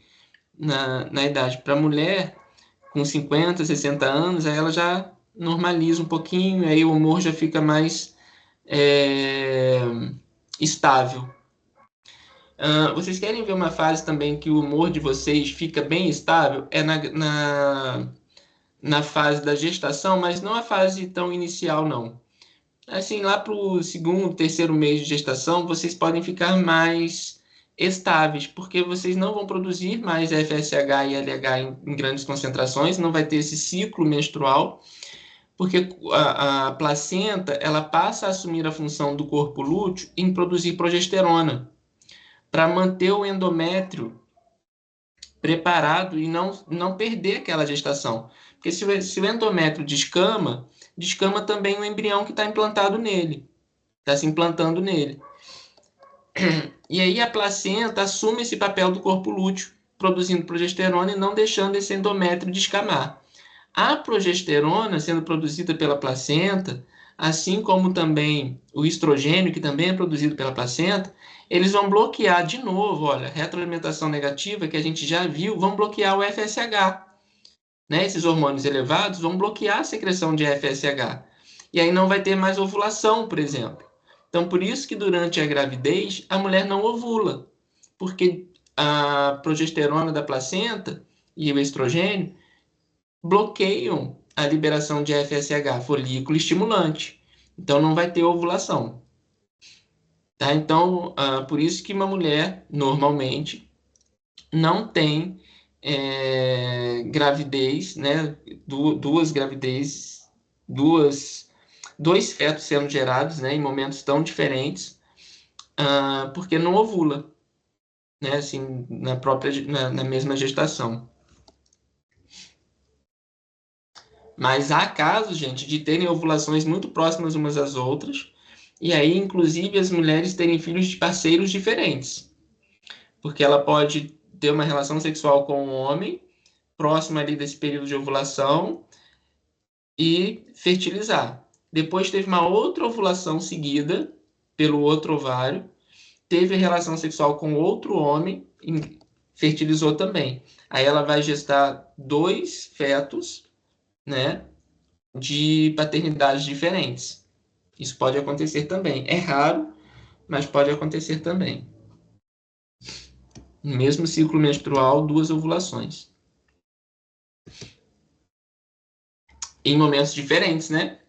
na idade. Para a mulher, com 50, 60 anos, aí ela já normaliza um pouquinho, aí o humor já fica mais estável. Vocês querem ver uma fase também que o humor de vocês fica bem estável? É na fase da gestação, mas não a fase tão inicial, não. Assim, lá para o segundo, terceiro mês de gestação, vocês podem ficar mais estáveis, porque vocês não vão produzir mais FSH e LH em grandes concentrações, não vai ter esse ciclo menstrual, porque a placenta ela passa a assumir a função do corpo lúteo em produzir progesterona, para manter o endométrio preparado e não perder aquela gestação. Porque se o endométrio descama também o embrião que está implantado nele, está se implantando nele. E aí a placenta assume esse papel do corpo lúteo, produzindo progesterona e não deixando esse endométrio descamar. A progesterona sendo produzida pela placenta, assim como também o estrogênio, que também é produzido pela placenta, eles vão bloquear de novo, olha, retroalimentação negativa que a gente já viu, vão bloquear o FSH. Né? Esses hormônios elevados vão bloquear a secreção de FSH. E aí não vai ter mais ovulação, por exemplo. Então, por isso que durante a gravidez, a mulher não ovula. Porque a progesterona da placenta e o estrogênio bloqueiam a liberação de FSH, folículo estimulante. Então, não vai ter ovulação. Tá? Então, por isso que uma mulher, normalmente, não tem gravidez, né? Duas gravidezes, dois fetos sendo gerados, né? Em momentos tão diferentes, porque não ovula, né? Assim, na mesma gestação. Mas há casos, gente, de terem ovulações muito próximas umas às outras, e aí, inclusive, as mulheres terem filhos de parceiros diferentes. Porque ela pode ter uma relação sexual com um homem, próximo ali desse período de ovulação, e fertilizar. Depois teve uma outra ovulação seguida pelo outro ovário, teve relação sexual com outro homem, e fertilizou também. Aí ela vai gestar 2 fetos, né, de paternidades diferentes. Isso pode acontecer também. É raro, mas pode acontecer também. No mesmo ciclo menstrual, 2 ovulações. Em momentos diferentes, né?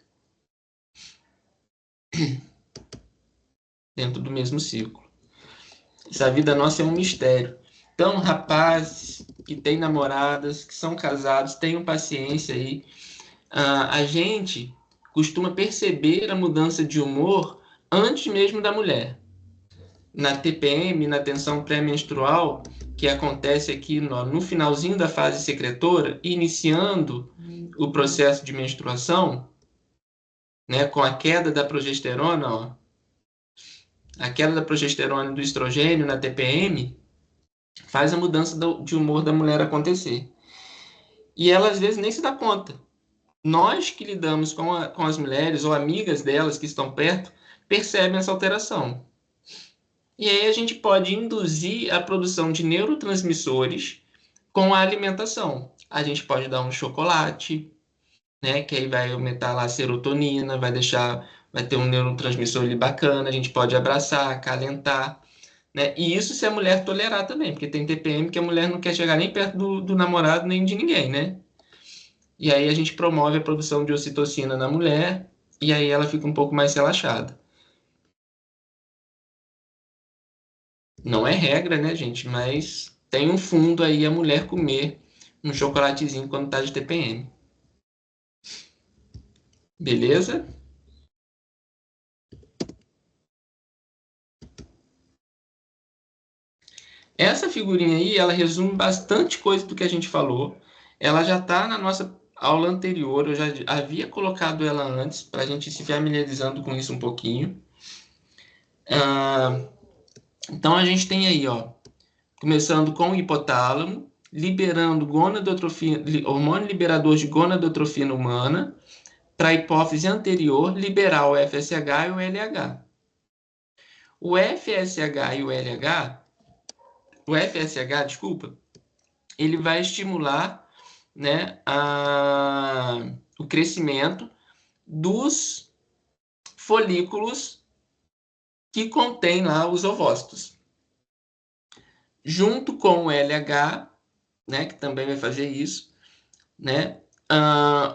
Dentro do mesmo ciclo. Essa vida nossa é um mistério. Então, rapazes que têm namoradas, que são casados, tenham paciência aí. A gente costuma perceber a mudança de humor antes mesmo da mulher. Na TPM, na tensão pré-menstrual, que acontece aqui no finalzinho da fase secretora, iniciando o processo de menstruação, né, com a queda da progesterona, ó, a queda da progesterona e do estrogênio na TPM, faz a mudança de humor da mulher acontecer. E ela, às vezes, nem se dá conta. Nós que lidamos com as mulheres ou amigas delas que estão perto, percebem essa alteração. E aí a gente pode induzir a produção de neurotransmissores com a alimentação. A gente pode dar um chocolate, né, que aí vai aumentar lá a serotonina, vai ter um neurotransmissor ali bacana, a gente pode abraçar, acalentar, né? E isso se a mulher tolerar também, porque tem TPM que a mulher não quer chegar nem perto do namorado nem de ninguém, né? e aí a gente promove a produção de ocitocina na mulher, e aí ela fica um pouco mais relaxada. Não é regra, né, gente? Mas tem um fundo aí a mulher comer um chocolatezinho quando tá de TPM. Beleza? Essa figurinha aí, ela resume bastante coisa do que a gente falou. Ela já está na nossa aula anterior, eu já havia colocado ela antes, para a gente se familiarizando com isso um pouquinho. Então, a gente tem aí, ó, começando com o hipotálamo, liberando hormônio liberador de gonadotrofina humana, para a hipófise anterior, liberar o FSH e o LH. O FSH e o LH, o FSH, desculpa, ele vai estimular, né, o crescimento dos folículos que contém lá os ovócitos. Junto com o LH, né, que também vai fazer isso, né,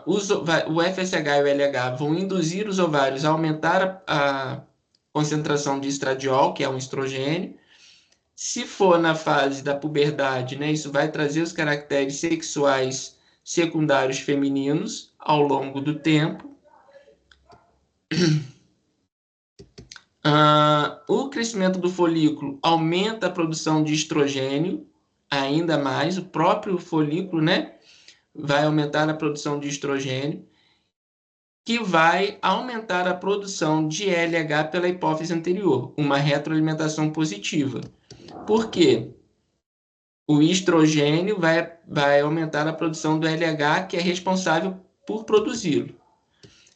o FSH e o LH vão induzir os ovários a aumentar a concentração de estradiol, que é um estrogênio. Se for na fase da puberdade, né, isso vai trazer os caracteres sexuais secundários femininos ao longo do tempo. O crescimento do folículo aumenta a produção de estrogênio ainda mais. O próprio folículo, né, vai aumentar a produção de estrogênio, que vai aumentar a produção de LH pela hipófise anterior, uma retroalimentação positiva. Por quê? O estrogênio vai aumentar a produção do LH, que é responsável por produzi-lo.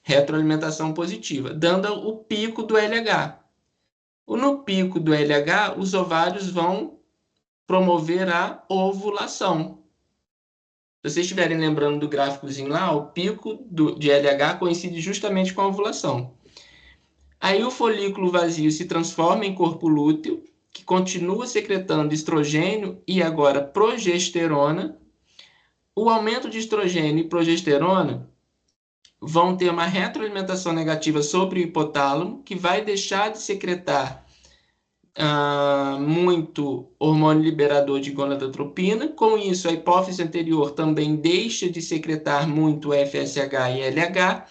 Retroalimentação positiva, dando o pico do LH. No pico do LH, os ovários vão promover a ovulação. Se vocês estiverem lembrando do gráficozinho lá, o pico de LH coincide justamente com a ovulação. Aí o folículo vazio se transforma em corpo lúteo, que continua secretando estrogênio e agora progesterona. O aumento de estrogênio e progesterona vão ter uma retroalimentação negativa sobre o hipotálamo, que vai deixar de secretar muito hormônio liberador de gonadotropina. Com isso, a hipófise anterior também deixa de secretar muito FSH e LH,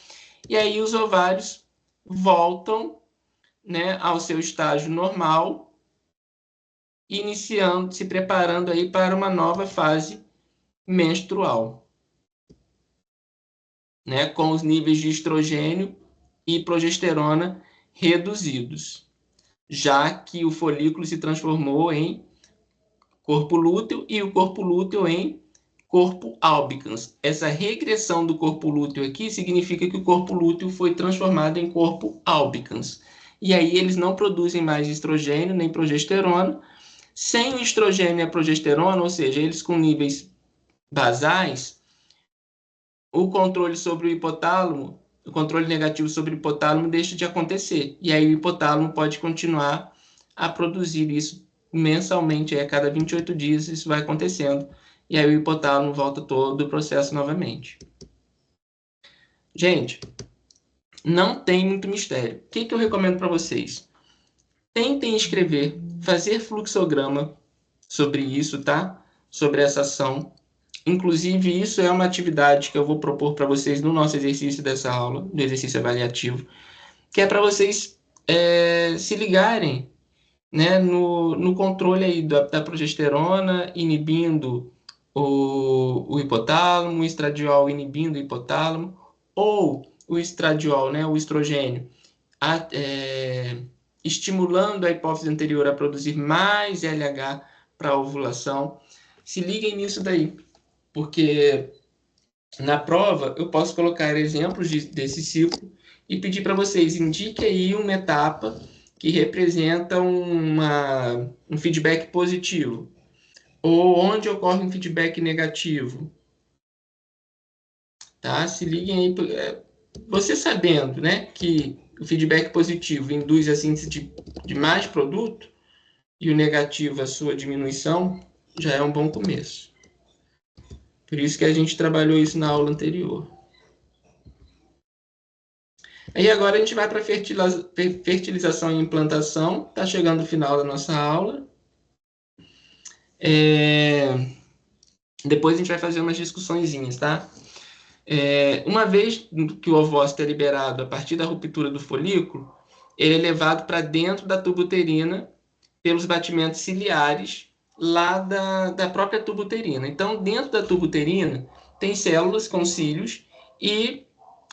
e aí os ovários voltam, né, ao seu estágio normal, iniciando, se preparando aí para uma nova fase menstrual, né, com os níveis de estrogênio e progesterona reduzidos, já que o folículo se transformou em corpo lúteo e o corpo lúteo em corpo albicans. Essa regressão do corpo lúteo aqui significa que o corpo lúteo foi transformado em corpo albicans. E aí eles não produzem mais estrogênio nem progesterona. Sem o estrogênio e a progesterona, ou seja, eles com níveis basais, o controle sobre o hipotálamo, o controle negativo sobre o hipotálamo deixa de acontecer. E aí o hipotálamo pode continuar a produzir isso mensalmente, a cada 28 dias isso vai acontecendo. E aí o hipotálamo volta todo o processo novamente. Gente, não tem muito mistério. O que eu recomendo para vocês? Tentem escrever, fazer fluxograma sobre isso, tá? Sobre essa ação. Inclusive, isso é uma atividade que eu vou propor para vocês no nosso exercício dessa aula, do exercício avaliativo, que é para vocês se ligarem, né, no controle aí da progesterona, inibindo o hipotálamo, o estradiol inibindo o hipotálamo, ou o estradiol, né, o estrogênio, estimulando a hipófise anterior a produzir mais LH para a ovulação. Se liguem nisso daí, porque na prova eu posso colocar exemplos desse ciclo e pedir para vocês, indiquem aí uma etapa que representa um feedback positivo, ou onde ocorre um feedback negativo. Tá? Se liguem aí, você sabendo, né, que o feedback positivo induz a síntese de mais produto e o negativo a sua diminuição, já é um bom começo. Por isso que a gente trabalhou isso na aula anterior. Aí agora a gente vai para fertilização e implantação. Está chegando o final da nossa aula. Depois a gente vai fazer umas discussõezinhas, tá? Uma vez que o ovócito é liberado a partir da ruptura do folículo, ele é levado para dentro da tuba uterina pelos batimentos ciliares lá da própria tuba uterina. Então, dentro da tuba uterina, tem células com cílios e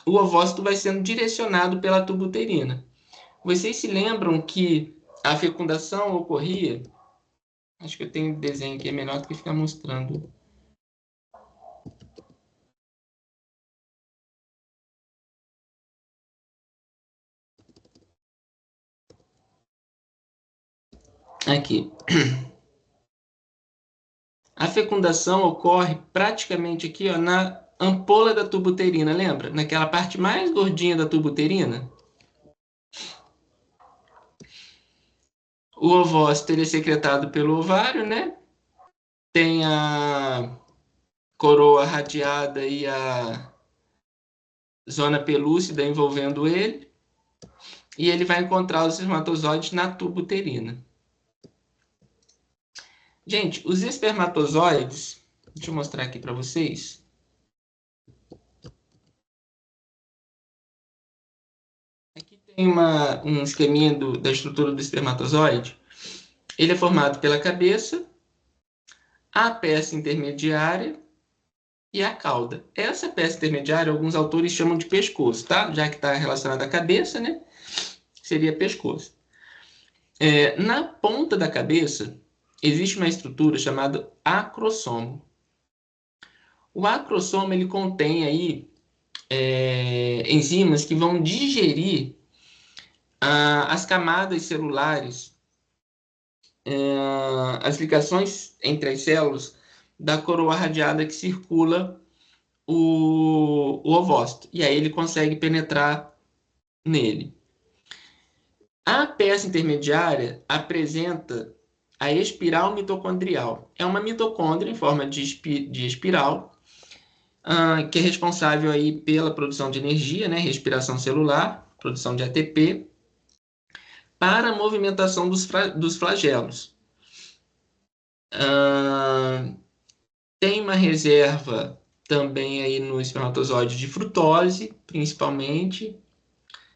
o ovócito vai sendo direcionado pela tuba uterina. Vocês se lembram que a fecundação ocorria... Acho que eu tenho um desenho aqui, é melhor do que ficar mostrando. Aqui. A fecundação ocorre praticamente aqui, ó, na ampola da tuba uterina, lembra? Naquela parte mais gordinha da tuba uterina. O ovócito ele é secretado pelo ovário, né? Tem a coroa radiada e a zona pelúcida envolvendo ele. E ele vai encontrar os espermatozoides na tuba uterina. Gente, os espermatozoides... Deixa eu mostrar aqui para vocês. Aqui tem um esqueminha da estrutura do espermatozoide. Ele é formado pela cabeça, a peça intermediária e a cauda. Essa peça intermediária, alguns autores chamam de pescoço, tá? Já que está relacionada à cabeça, né? Seria pescoço. Na ponta da cabeça, existe uma estrutura chamada acrossomo. O acrossomo, ele contém aí enzimas que vão digerir as camadas celulares, as ligações entre as células da coroa radiada que circula o ovócito. E aí ele consegue penetrar nele. A peça intermediária apresenta a espiral mitocondrial. É uma mitocôndria em forma de espiral, que é responsável aí pela produção de energia, né, respiração celular, produção de ATP, para a movimentação dos flagelos. Tem uma reserva também aí no espermatozoide de frutose, principalmente.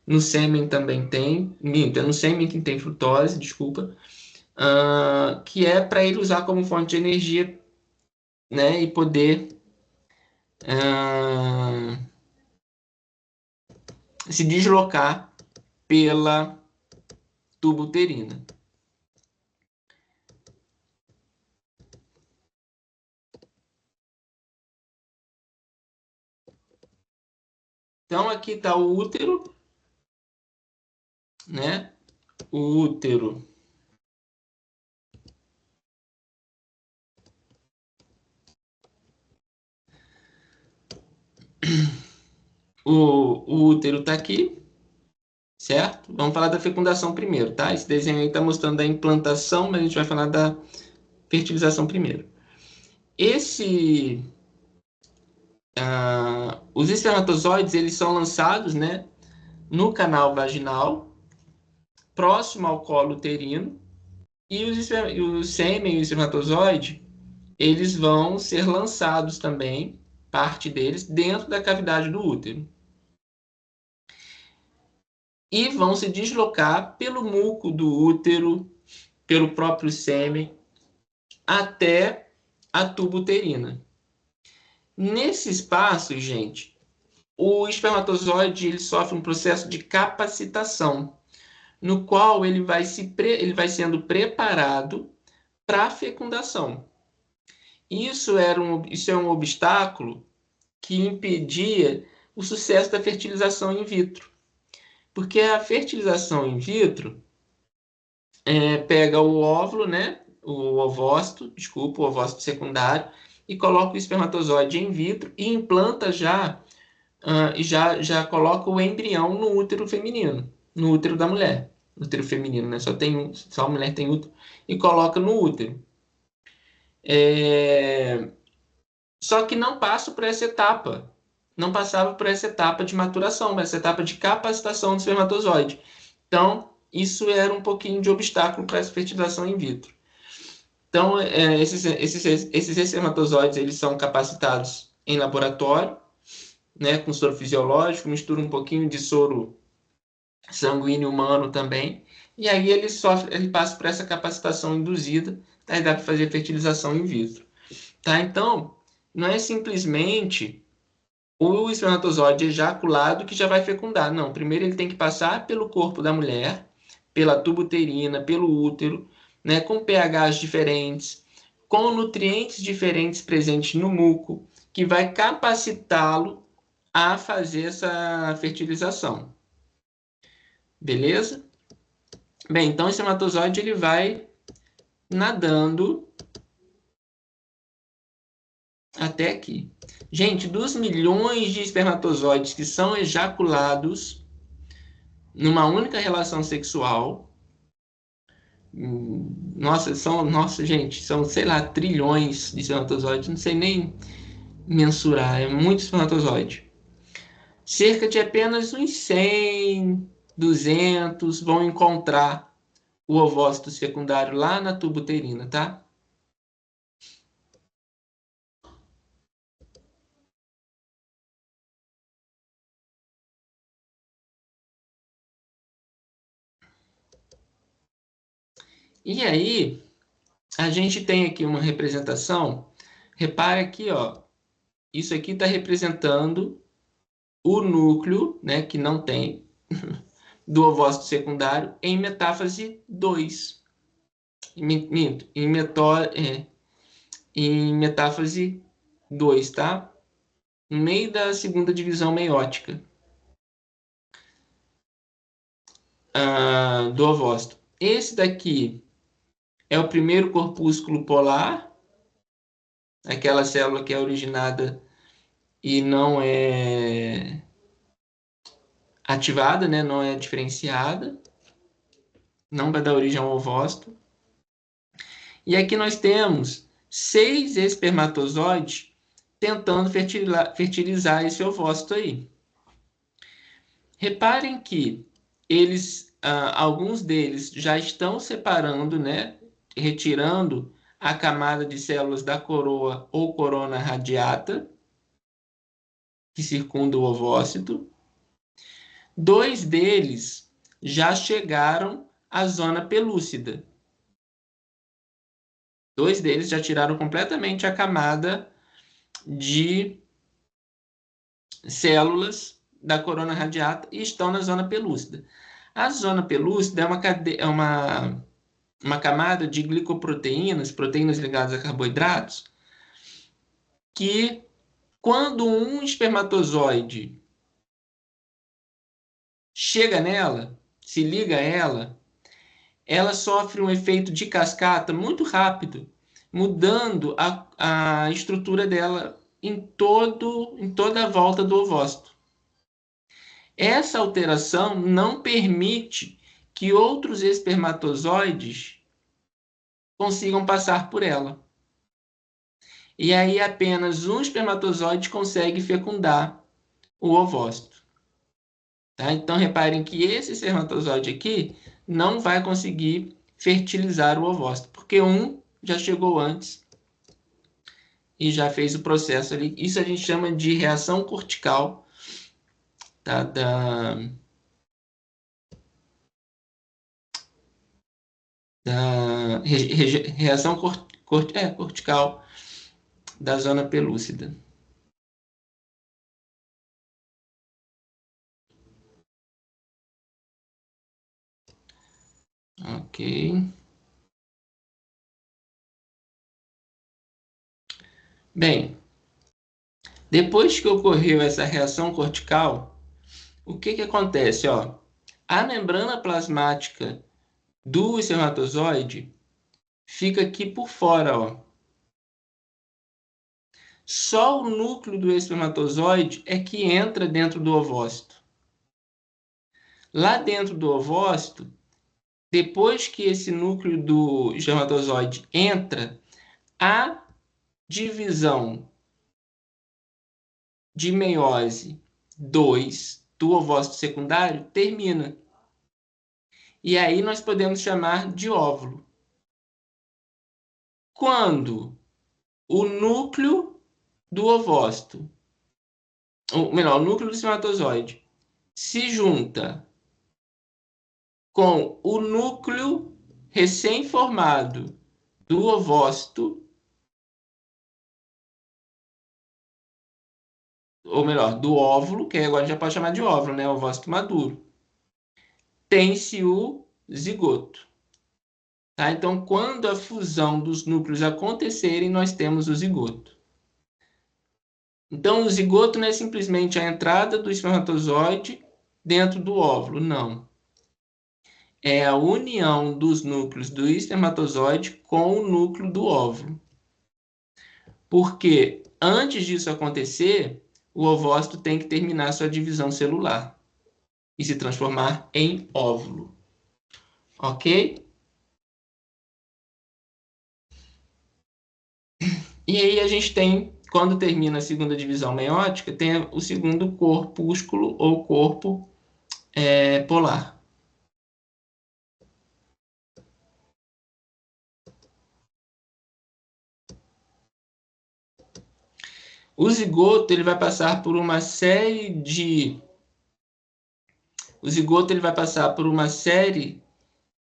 No sêmen também tem. É no sêmen que tem frutose, desculpa. Que é para ele usar como fonte de energia, né, e poder se deslocar pela tuba uterina. Então, aqui está o útero, né? O útero. O útero está aqui, certo? Vamos falar da fecundação primeiro, tá? Esse desenho aí está mostrando a implantação, mas a gente vai falar da fertilização primeiro. Os espermatozoides, eles são lançados, né, no canal vaginal, próximo ao colo uterino, e o sêmen e o espermatozoide, eles vão ser lançados também, parte deles, dentro da cavidade do útero. E vão se deslocar pelo muco do útero, pelo próprio sêmen, até a tuba uterina. Nesse espaço, gente, o espermatozoide ele sofre um processo de capacitação, no qual ele vai sendo preparado para a fecundação. Isso é um obstáculo que impedia o sucesso da fertilização in vitro. Porque a fertilização in vitro pega o óvulo, né, o ovócito secundário, e coloca o espermatozoide in vitro e implanta já coloca o embrião no útero feminino, no útero da mulher. Útero feminino, né? Só a mulher tem útero, e coloca no útero. Só que não passo por essa etapa. Não passava por essa etapa de maturação, essa etapa de capacitação do espermatozoide. Então, isso era um pouquinho de obstáculo para essa fertilização in vitro. Então, esses espermatozoides, eles são capacitados em laboratório, né, com soro fisiológico, mistura um pouquinho de soro sanguíneo humano também, e aí ele passa por essa capacitação induzida, aí dá para fazer fertilização in vitro. Tá? Então, não é simplesmente o espermatozoide ejaculado que já vai fecundar. Não, primeiro ele tem que passar pelo corpo da mulher, pela tuba uterina, pelo útero, né, com pHs diferentes, com nutrientes diferentes presentes no muco, que vai capacitá-lo a fazer essa fertilização. Beleza? Bem, então o espermatozoide ele vai nadando até aqui. Gente, dos milhões de espermatozoides que são ejaculados numa única relação sexual, gente, são, sei lá, trilhões de espermatozoides, não sei nem mensurar, é muito espermatozoide. Cerca de apenas uns 100, 200 vão encontrar o ovócito secundário lá na tuba uterina, tá? E aí, a gente tem aqui uma representação. Repare aqui, ó. Isso aqui está representando o núcleo, né, que não tem, do ovócito secundário em metáfase 2. Minto, em metáfase 2, tá? No meio da segunda divisão meiótica do ovócito. Esse daqui é o primeiro corpúsculo polar, aquela célula que é originada e não é ativada, né? Não é diferenciada, não vai dar origem ao ovócito. E aqui nós temos 6 espermatozoides tentando fertilizar esse ovócito aí. Reparem que alguns deles já estão separando, né? Retirando a camada de células da coroa ou corona radiata, que circunda o ovócito. 2 deles já chegaram à zona pelúcida. 2 deles já tiraram completamente a camada de células da corona radiata e estão na zona pelúcida. A zona pelúcida é uma camada de glicoproteínas, proteínas ligadas a carboidratos, que quando um espermatozoide chega nela, se liga a ela, ela sofre um efeito de cascata muito rápido, mudando a estrutura dela em toda a volta do ovócito. Essa alteração não permite que outros espermatozoides consigam passar por ela. E aí apenas um espermatozoide consegue fecundar o ovócito. Tá? Então reparem que esse espermatozoide aqui não vai conseguir fertilizar o ovócito, porque um já chegou antes e já fez o processo ali. Isso a gente chama de reação cortical, tá? Reação cortical da zona pelúcida. Ok. Bem, depois que ocorreu essa reação cortical, o que acontece? Ó? A membrana plasmática do espermatozoide fica aqui por fora. Ó. Só o núcleo do espermatozoide é que entra dentro do ovócito. Lá dentro do ovócito, depois que esse núcleo do espermatozoide entra, a divisão de meiose 2 do ovócito secundário termina. E aí nós podemos chamar de óvulo. Quando o núcleo do ovócito, ou melhor, o núcleo do espermatozoide, se junta com o núcleo recém-formado do ovócito, ou melhor, do óvulo, que agora a gente já pode chamar de óvulo, né? Ovócito maduro. Tem-se o zigoto. Tá? Então, quando a fusão dos núcleos acontecerem, nós temos o zigoto. Então, o zigoto não é simplesmente a entrada do espermatozoide dentro do óvulo, não. É a união dos núcleos do espermatozoide com o núcleo do óvulo. Porque antes disso acontecer, o ovócito tem que terminar sua divisão celular e se transformar em óvulo. Ok? E aí a gente tem, quando termina a segunda divisão meiótica, tem o segundo corpúsculo ou corpo polar. O zigoto ele vai passar por uma série de... O zigoto ele vai passar por uma série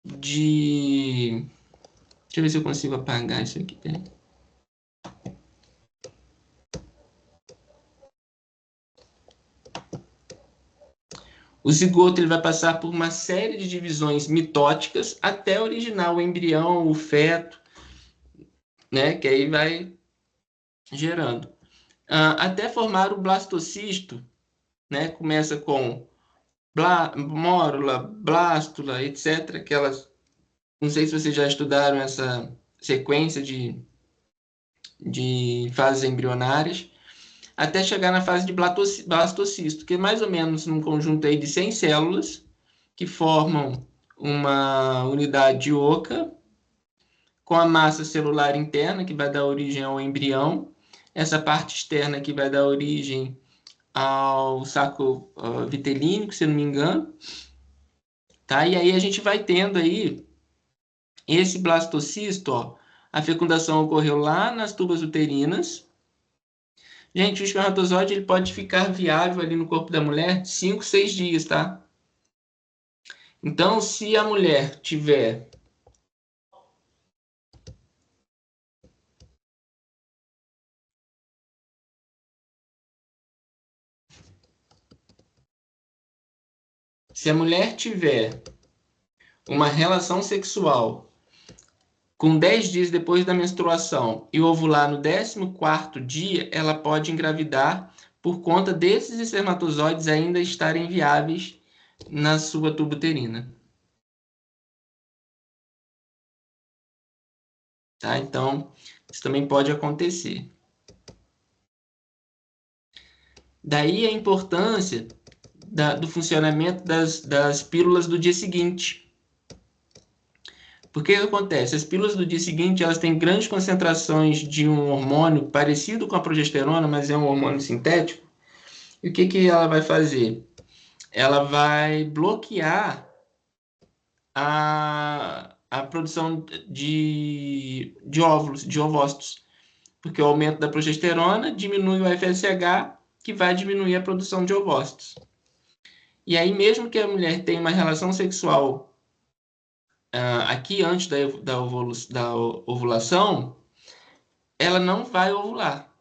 de... Deixa eu ver se eu consigo apagar isso aqui. Peraí. O zigoto ele vai passar por uma série de divisões mitóticas até originar o embrião, o feto, né? Que aí vai gerando. Até formar o blastocisto, né? Começa com mórula, blástula, etc. Aquelas, não sei se vocês já estudaram essa sequência de fases embrionárias, até chegar na fase de blastocisto, que é mais ou menos um conjunto aí de 100 células que formam uma unidade oca com a massa celular interna, que vai dar origem ao embrião, essa parte externa que vai dar origem ao saco vitelínico, se não me engano. Tá? E aí a gente vai tendo aí esse blastocisto, ó, a fecundação ocorreu lá nas tubas uterinas. Gente, o espermatozoide ele pode ficar viável ali no corpo da mulher 5, 6 dias, tá? Então, se a mulher tiver uma relação sexual com 10 dias depois da menstruação e ovular no 14º dia, ela pode engravidar por conta desses espermatozoides ainda estarem viáveis na sua tuba uterina. Tá? Então, isso também pode acontecer. Daí a importância do funcionamento das pílulas do dia seguinte. Porque o que acontece? As pílulas do dia seguinte elas têm grandes concentrações de um hormônio parecido com a progesterona, mas é um hormônio sintético. E o que ela vai fazer? Ela vai bloquear a produção de óvulos, de ovócitos. Porque o aumento da progesterona diminui o FSH, que vai diminuir a produção de ovócitos. E aí, mesmo que a mulher tenha uma relação sexual aqui antes da ovulação, ela não vai ovular.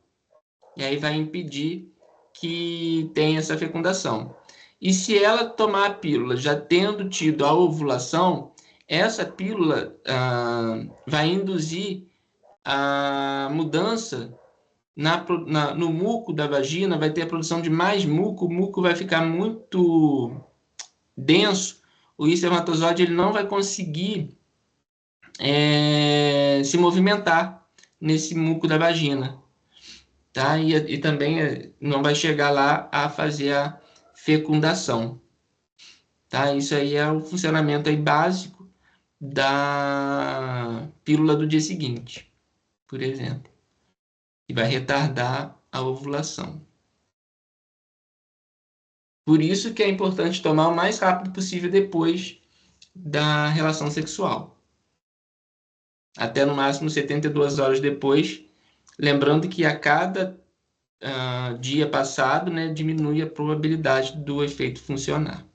E aí vai impedir que tenha essa fecundação. E se ela tomar a pílula já tendo tido a ovulação, essa pílula vai induzir a mudança no muco da vagina, vai ter a produção de mais muco, o muco vai ficar muito denso, o espermatozoide ele não vai conseguir se movimentar nesse muco da vagina. Tá? E também não vai chegar lá a fazer a fecundação. Tá? Isso aí é o funcionamento aí básico da pílula do dia seguinte, por exemplo, que vai retardar a ovulação. Por isso que é importante tomar o mais rápido possível depois da relação sexual. Até no máximo 72 horas depois, lembrando que a cada dia passado, né, diminui a probabilidade do efeito funcionar.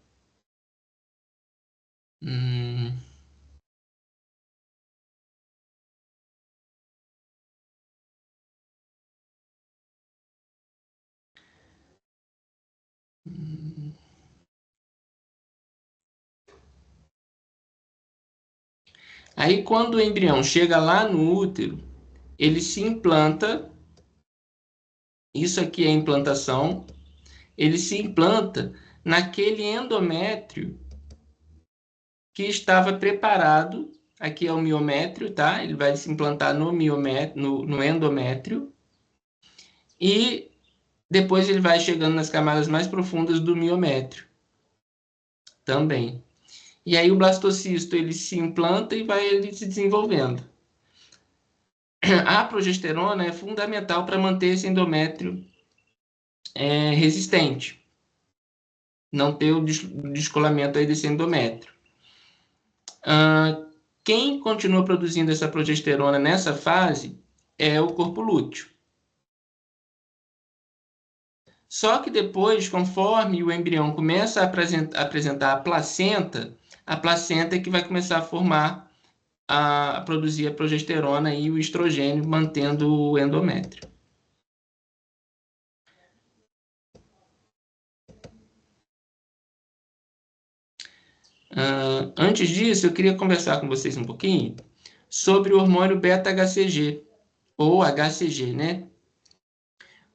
Aí, quando o embrião chega lá no útero, ele se implanta. Isso aqui é implantação. Ele se implanta naquele endométrio que estava preparado. Aqui é o miométrio, tá? Ele vai se implantar no endométrio. E depois ele vai chegando nas camadas mais profundas do miométrio também. E aí o blastocisto ele se implanta e vai ele se desenvolvendo. A progesterona é fundamental para manter esse endométrio resistente. Não ter o descolamento aí desse endométrio. Quem continua produzindo essa progesterona nessa fase é o corpo lúteo. Só que depois, conforme o embrião começa a apresentar a placenta é que vai começar a produzir a progesterona e o estrogênio, mantendo o endométrio. Antes disso, eu queria conversar com vocês um pouquinho sobre o hormônio beta-HCG, ou HCG, né?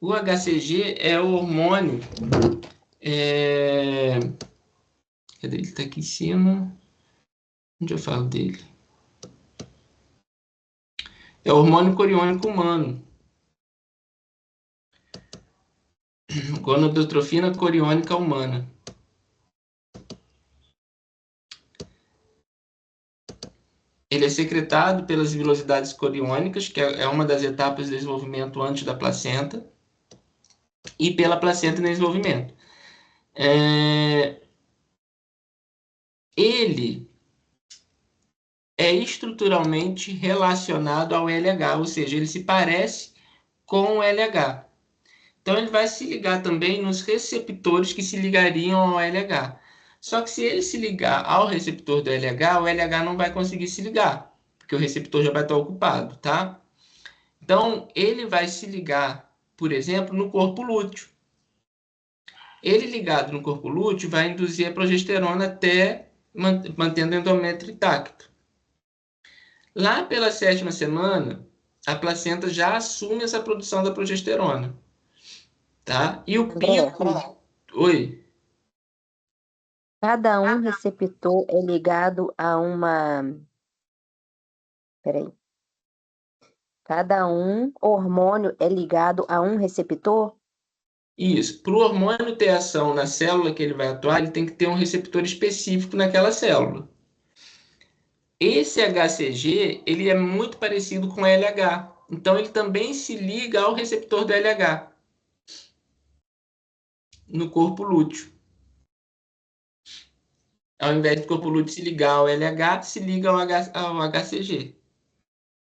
O HCG é o hormônio... Cadê ele? Está aqui em cima. Onde eu falo dele? É o hormônio coriônico humano. Gonadotrofina coriônica humana. Ele é secretado pelas vilosidades coriônicas, que é uma das etapas de desenvolvimento antes da placenta, e pela placenta em desenvolvimento. Ele é estruturalmente relacionado ao LH, ou seja, ele se parece com o LH. Então, ele vai se ligar também nos receptores que se ligariam ao LH. Só que se ele se ligar ao receptor do LH, o LH não vai conseguir se ligar, porque o receptor já vai estar ocupado, tá? Então, ele vai se ligar, por exemplo, no corpo lúteo. Ele ligado no corpo lúteo vai induzir a progesterona até mantendo o endométrio intacto. Lá pela 7ª semana, a placenta já assume essa produção da progesterona, tá? E o pico... Oi? Cada um receptor é ligado a uma... Peraí. Cada um hormônio é ligado a um receptor? Isso. Para o hormônio ter ação na célula que ele vai atuar, ele tem que ter um receptor específico naquela célula. Esse HCG, ele é muito parecido com o LH. Então, ele também se liga ao receptor do LH no corpo lúteo. Ao invés do corpo lúteo se ligar ao LH, se liga ao HCG.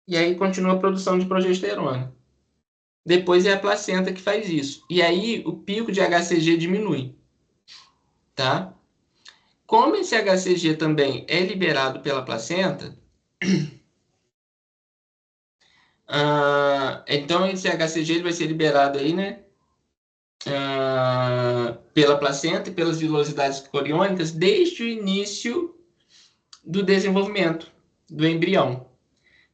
E aí continua a produção de progesterona. Depois é a placenta que faz isso. E aí o pico de HCG diminui. Tá? Como esse HCG também é liberado pela placenta, então esse HCG ele vai ser liberado aí, né? Pela placenta e pelas vilosidades coriônicas desde o início do desenvolvimento do embrião.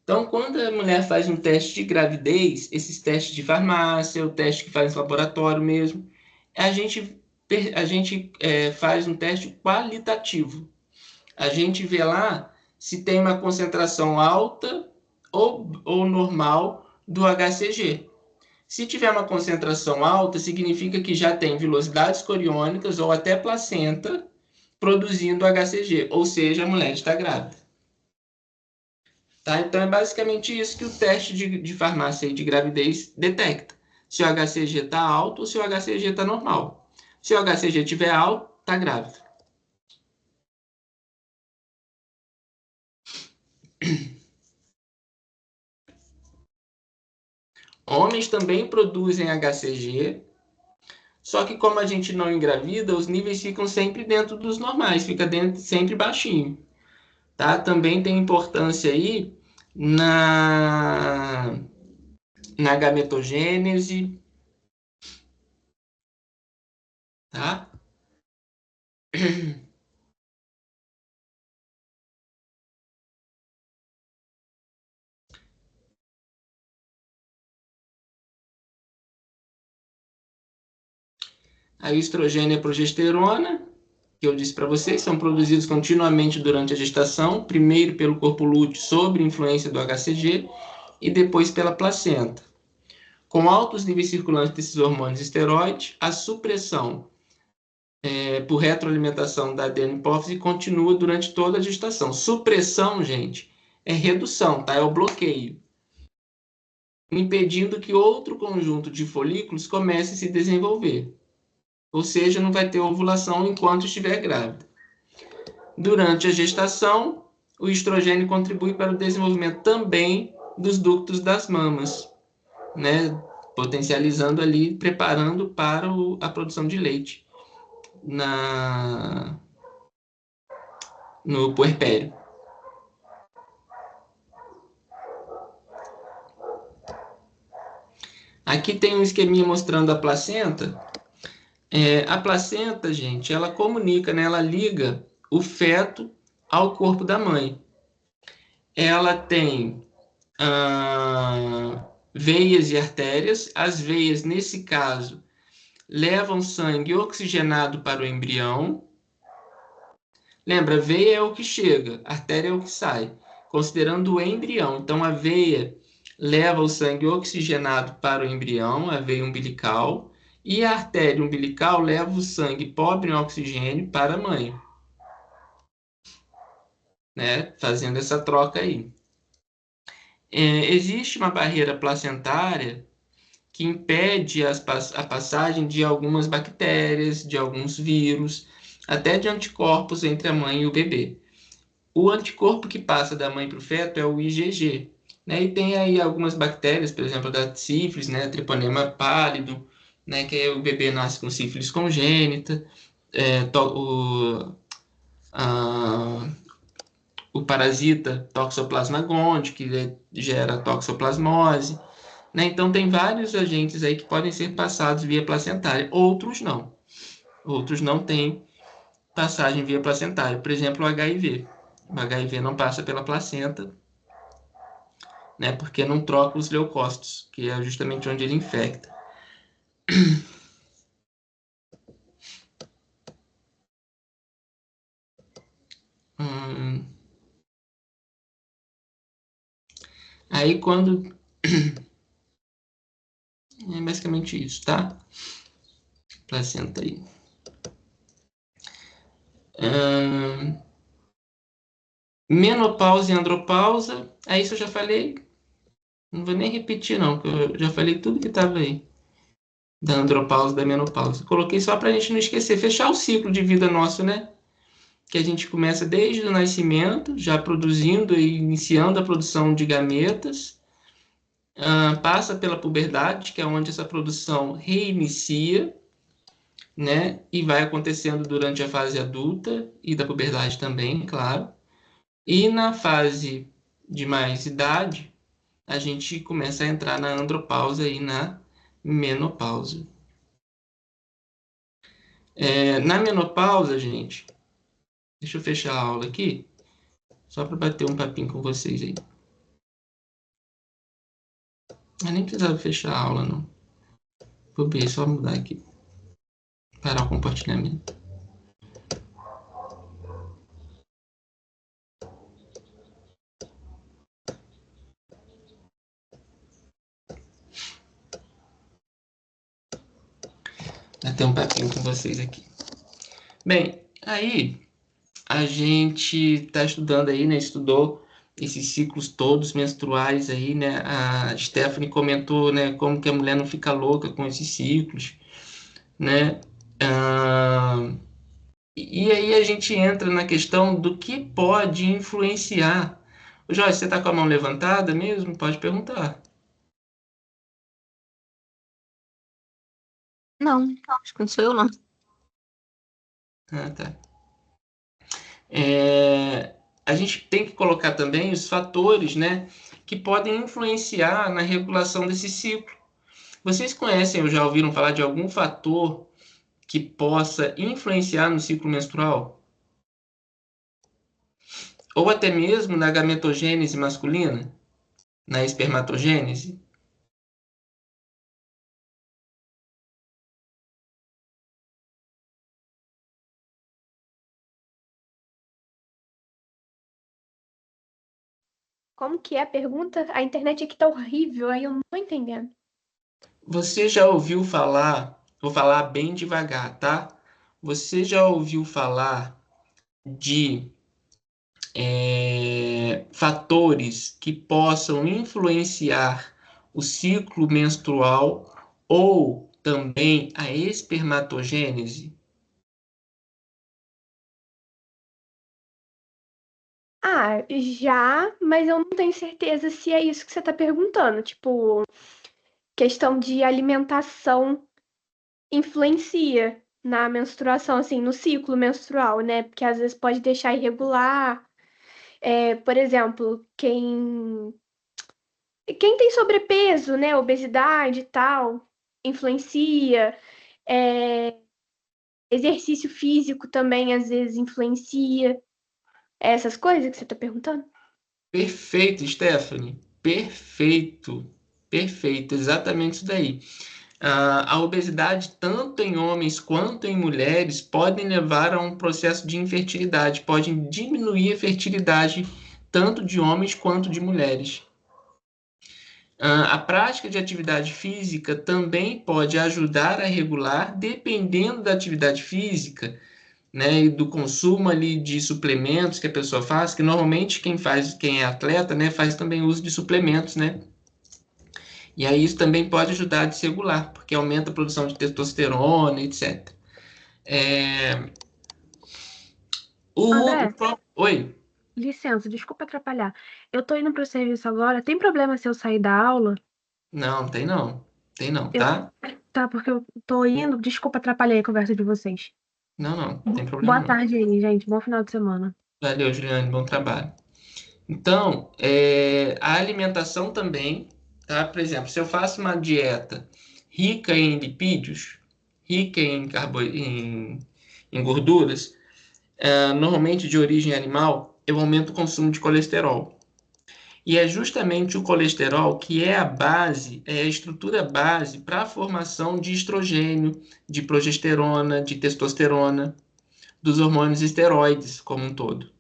Então, quando a mulher faz um teste de gravidez, esses testes de farmácia, o teste que faz no laboratório mesmo, a gente faz um teste qualitativo. A gente vê lá se tem uma concentração alta ou normal do HCG. Se tiver uma concentração alta, significa que já tem vilosidades coriônicas ou até placenta produzindo HCG, ou seja, a mulher está grávida. Tá? Então, é basicamente isso que o teste de farmácia e de gravidez detecta. Se o HCG está alto ou se o HCG está normal. Se o HCG estiver alto, está grávida. Homens também produzem HCG, só que como a gente não engravida, os níveis ficam sempre dentro dos normais, fica sempre baixinho. Tá? Também tem importância aí na gametogênese, tá? Aí o estrogênio e a progesterona, que eu disse para vocês, são produzidos continuamente durante a gestação, primeiro pelo corpo lúteo sob influência do HCG e depois pela placenta. Com altos níveis circulantes desses hormônios esteroides, a supressão por retroalimentação da adenopófise continua durante toda a gestação. Supressão, gente, é redução, tá? É o bloqueio, impedindo que outro conjunto de folículos comece a se desenvolver. Ou seja, não vai ter ovulação enquanto estiver grávida. Durante a gestação, o estrogênio contribui para o desenvolvimento também dos ductos das mamas, né? Potencializando ali, preparando para a produção de leite no puerpério. Aqui tem um esqueminha mostrando a placenta. A placenta, gente, ela comunica, né? Ela liga o feto ao corpo da mãe. Ela tem veias e artérias. As veias, nesse caso, levam sangue oxigenado para o embrião. Lembra, veia é o que chega, artéria é o que sai, considerando o embrião. Então, a veia leva o sangue oxigenado para o embrião, a veia umbilical, e a artéria umbilical leva o sangue pobre em oxigênio para a mãe, né? Fazendo essa troca aí. Existe uma barreira placentária que impede a passagem de algumas bactérias, de alguns vírus, até de anticorpos entre a mãe e o bebê. O anticorpo que passa da mãe para o feto é o IgG, né? E tem aí algumas bactérias, por exemplo, da sífilis, né? Treponema pálido, né? Que é o bebê nasce com sífilis congênita, o parasita Toxoplasma gondii, que gera toxoplasmose, né? Então, tem vários agentes aí que podem ser passados via placentária. Outros não. Outros não têm passagem via placentária. Por exemplo, o HIV. O HIV não passa pela placenta, né? Porque não troca os leucócitos, que é justamente onde ele infecta. Aí, quando... É basicamente isso, tá? Placenta aí. Menopausa e andropausa. Aí isso eu já falei. Não vou nem repetir, não, porque eu já falei tudo que estava aí. Da andropausa e da menopausa. Coloquei só para a gente não esquecer. Fechar o ciclo de vida nosso, né? Que a gente começa desde o nascimento, já produzindo e iniciando a produção de gametas. Passa pela puberdade, que é onde essa produção reinicia, né? E vai acontecendo durante a fase adulta e da puberdade também, claro. E na fase de mais idade, a gente começa a entrar na andropausa e na menopausa. Na menopausa, gente, deixa eu fechar a aula aqui, só para bater um papinho com vocês aí. Eu nem precisava fechar a aula, não. Vou ver, só mudar aqui. Parar o compartilhamento. Bater um papinho com vocês aqui. Bem, aí a gente está estudando aí, né? Estudou esses ciclos todos menstruais aí, né? A Stephanie comentou, né? Como que a mulher não fica louca com esses ciclos, né? Ah, e aí a gente entra na questão do que pode influenciar. Ô, Joyce, você está com a mão levantada mesmo? Pode perguntar. Não, acho que não sou eu, não. Ah, tá. A gente tem que colocar também os fatores, né, que podem influenciar na regulação desse ciclo. Vocês conhecem ou já ouviram falar de algum fator que possa influenciar no ciclo menstrual? Ou até mesmo na gametogênese masculina? Na espermatogênese? Como que é a pergunta? A internet aqui tá horrível, aí eu não tô entendendo. Você já ouviu falar, vou falar bem devagar, tá? Você já ouviu falar de fatores que possam influenciar o ciclo menstrual ou também a espermatogênese? Ah, já, mas eu não tenho certeza se é isso que você tá perguntando. Tipo, questão de alimentação influencia na menstruação, assim, no ciclo menstrual, né? Porque às vezes pode deixar irregular. Por exemplo, quem tem sobrepeso, né? Obesidade e tal, influencia. É, exercício físico também às vezes influencia. Essas coisas que você tá perguntando? Perfeito, Stephanie. Perfeito. Perfeito, exatamente isso daí. A obesidade, tanto em homens quanto em mulheres, podem levar a um processo de infertilidade, podem diminuir a fertilidade tanto de homens quanto de mulheres. A prática de atividade física também pode ajudar a regular, dependendo da atividade física, né, e do consumo ali de suplementos que a pessoa faz, que normalmente quem é atleta, né, faz também uso de suplementos, né? E aí isso também pode ajudar a desregular, porque aumenta a produção de testosterona, etc. É, André, Oi? licença, desculpa atrapalhar. Eu tô indo pro serviço agora. Tem problema se eu sair da aula? Não, tem não. Tem não, Eu... tá? Tá, porque eu tô indo. Desculpa atrapalhar a conversa de vocês. Não, não, tem problema Boa não. tarde aí, gente. Bom final de semana. Valeu, Juliane, bom trabalho. Então, a alimentação também, tá? Por exemplo, se eu faço uma dieta rica em lipídios, rica em gorduras, normalmente de origem animal, eu aumento o consumo de colesterol. E é justamente o colesterol que é a base, é a estrutura base para a formação de estrogênio, de progesterona, de testosterona, dos hormônios esteroides como um todo.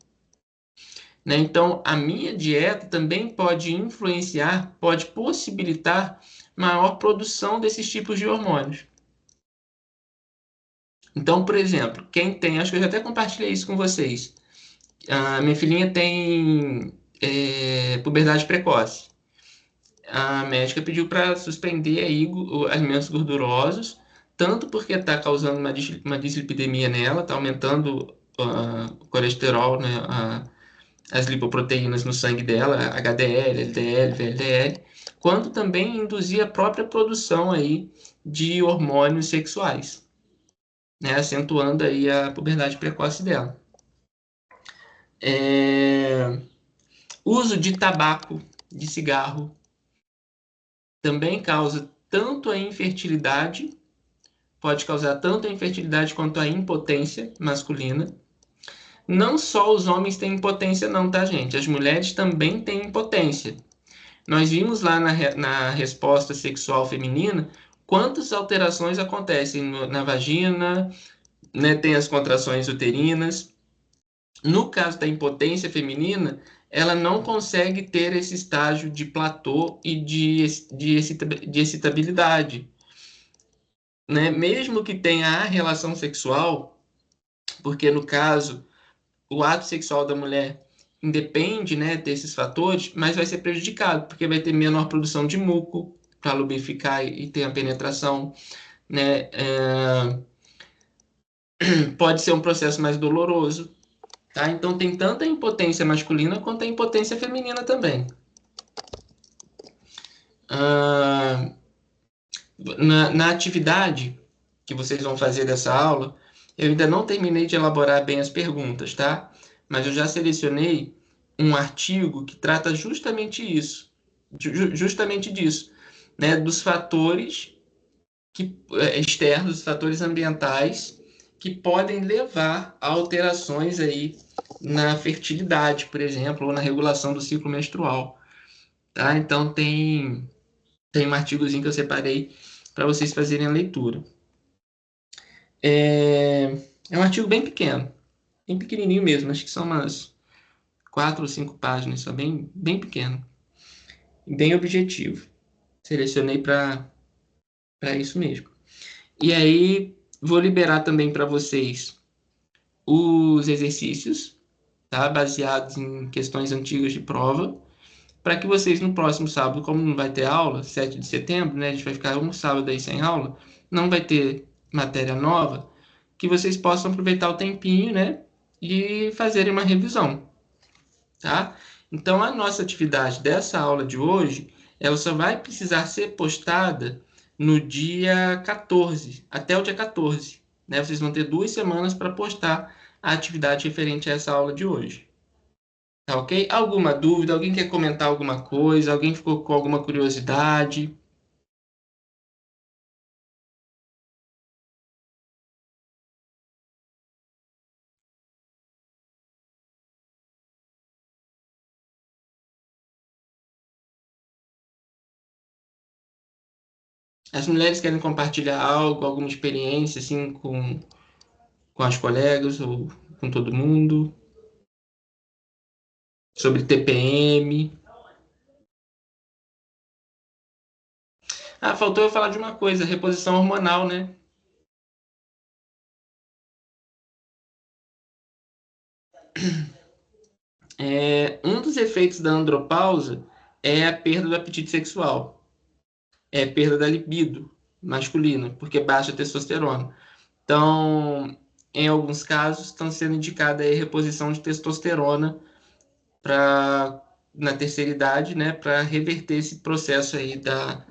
Né? Então, a minha dieta também pode influenciar, pode possibilitar maior produção desses tipos de hormônios. Então, por exemplo, quem tem, acho que eu já até compartilhei isso com vocês. A minha filhinha tem puberdade precoce. A médica pediu para suspender aí alimentos gordurosos, tanto porque está causando uma dislipidemia nela, está aumentando o colesterol, né, as lipoproteínas no sangue dela, HDL, LDL, VLDL, quanto também induzir a própria produção aí de hormônios sexuais, né, acentuando aí a puberdade precoce dela. Uso de tabaco, de cigarro, também causa tanto a infertilidade, pode causar tanto a infertilidade quanto a impotência masculina. Não só os homens têm impotência, não, tá, gente? As mulheres também têm impotência. Nós vimos lá na resposta sexual feminina quantas alterações acontecem na vagina, né? Tem as contrações uterinas. No caso da impotência feminina, ela não consegue ter esse estágio de platô e de excitabilidade. Né? Mesmo que tenha a relação sexual, porque no caso o ato sexual da mulher independe, né, desses fatores, mas vai ser prejudicado, porque vai ter menor produção de muco para lubrificar e ter a penetração, né? pode ser um processo mais doloroso, tá? Então tem tanto a impotência masculina quanto a impotência feminina também. Na atividade que vocês vão fazer dessa aula, eu ainda não terminei de elaborar bem as perguntas, tá? Mas eu já selecionei um artigo que trata justamente isso, justamente disso, né? Dos fatores externos, dos fatores ambientais que podem levar a alterações aí na fertilidade, por exemplo, ou na regulação do ciclo menstrual, tá? Então tem um artigozinho que eu separei para vocês fazerem a leitura. É um artigo bem pequeno, bem pequenininho mesmo, acho que são umas 4 ou 5 páginas, só bem pequeno, bem objetivo. Selecionei para isso mesmo. E aí, vou liberar também para vocês os exercícios, tá? Baseados em questões antigas de prova, para que vocês no próximo sábado, como não vai ter aula, 7 de setembro, né? A gente vai ficar um sábado aí sem aula, não vai ter matéria nova, que vocês possam aproveitar o tempinho, né? E fazerem uma revisão, tá? Então, a nossa atividade dessa aula de hoje, ela só vai precisar ser postada no dia 14, até o dia 14, né? Vocês vão ter 2 semanas para postar a atividade referente a essa aula de hoje. Tá ok? Alguma dúvida? Alguém quer comentar alguma coisa? Alguém ficou com alguma curiosidade? As mulheres querem compartilhar algo, alguma experiência, assim, com as colegas ou com todo mundo? Sobre TPM? Ah, faltou eu falar de uma coisa, reposição hormonal, né? Um dos efeitos da andropausa é a perda do apetite sexual, é a perda da libido masculina, porque baixa a testosterona. Então, em alguns casos, estão sendo indicada a reposição de testosterona na terceira idade, né, para reverter esse processo aí da,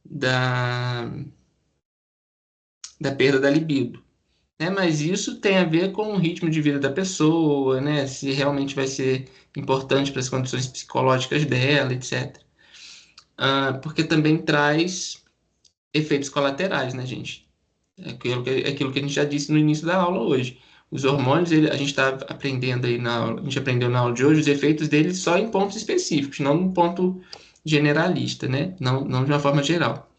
da perda da libido. Né? Mas isso tem a ver com o ritmo de vida da pessoa, né? Se realmente vai ser importante para as condições psicológicas dela, etc. Porque também traz efeitos colaterais, né, gente? É aquilo que a gente já disse no início da aula hoje. Os hormônios, a gente está aprendendo aí na aula, a gente aprendeu na aula de hoje, os efeitos deles só em pontos específicos, não num ponto generalista, né? Não de uma forma geral.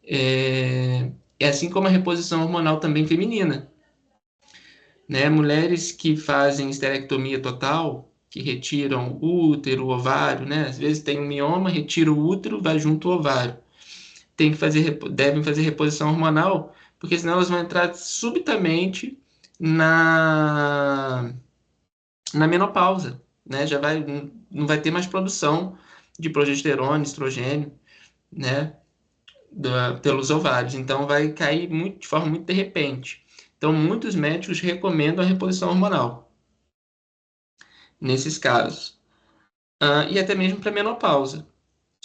É assim como a reposição hormonal também feminina, né? Mulheres que fazem esterectomia total, que retiram o útero, o ovário, né? Às vezes tem um mioma, retira o útero, vai junto ao ovário. Devem fazer reposição hormonal, porque senão elas vão entrar subitamente na menopausa, né? Não vai ter mais produção de progesterona, estrogênio, né? Pelos ovários. Então vai cair de forma muito de repente. Então muitos médicos recomendam a reposição hormonal nesses casos. E até mesmo para menopausa.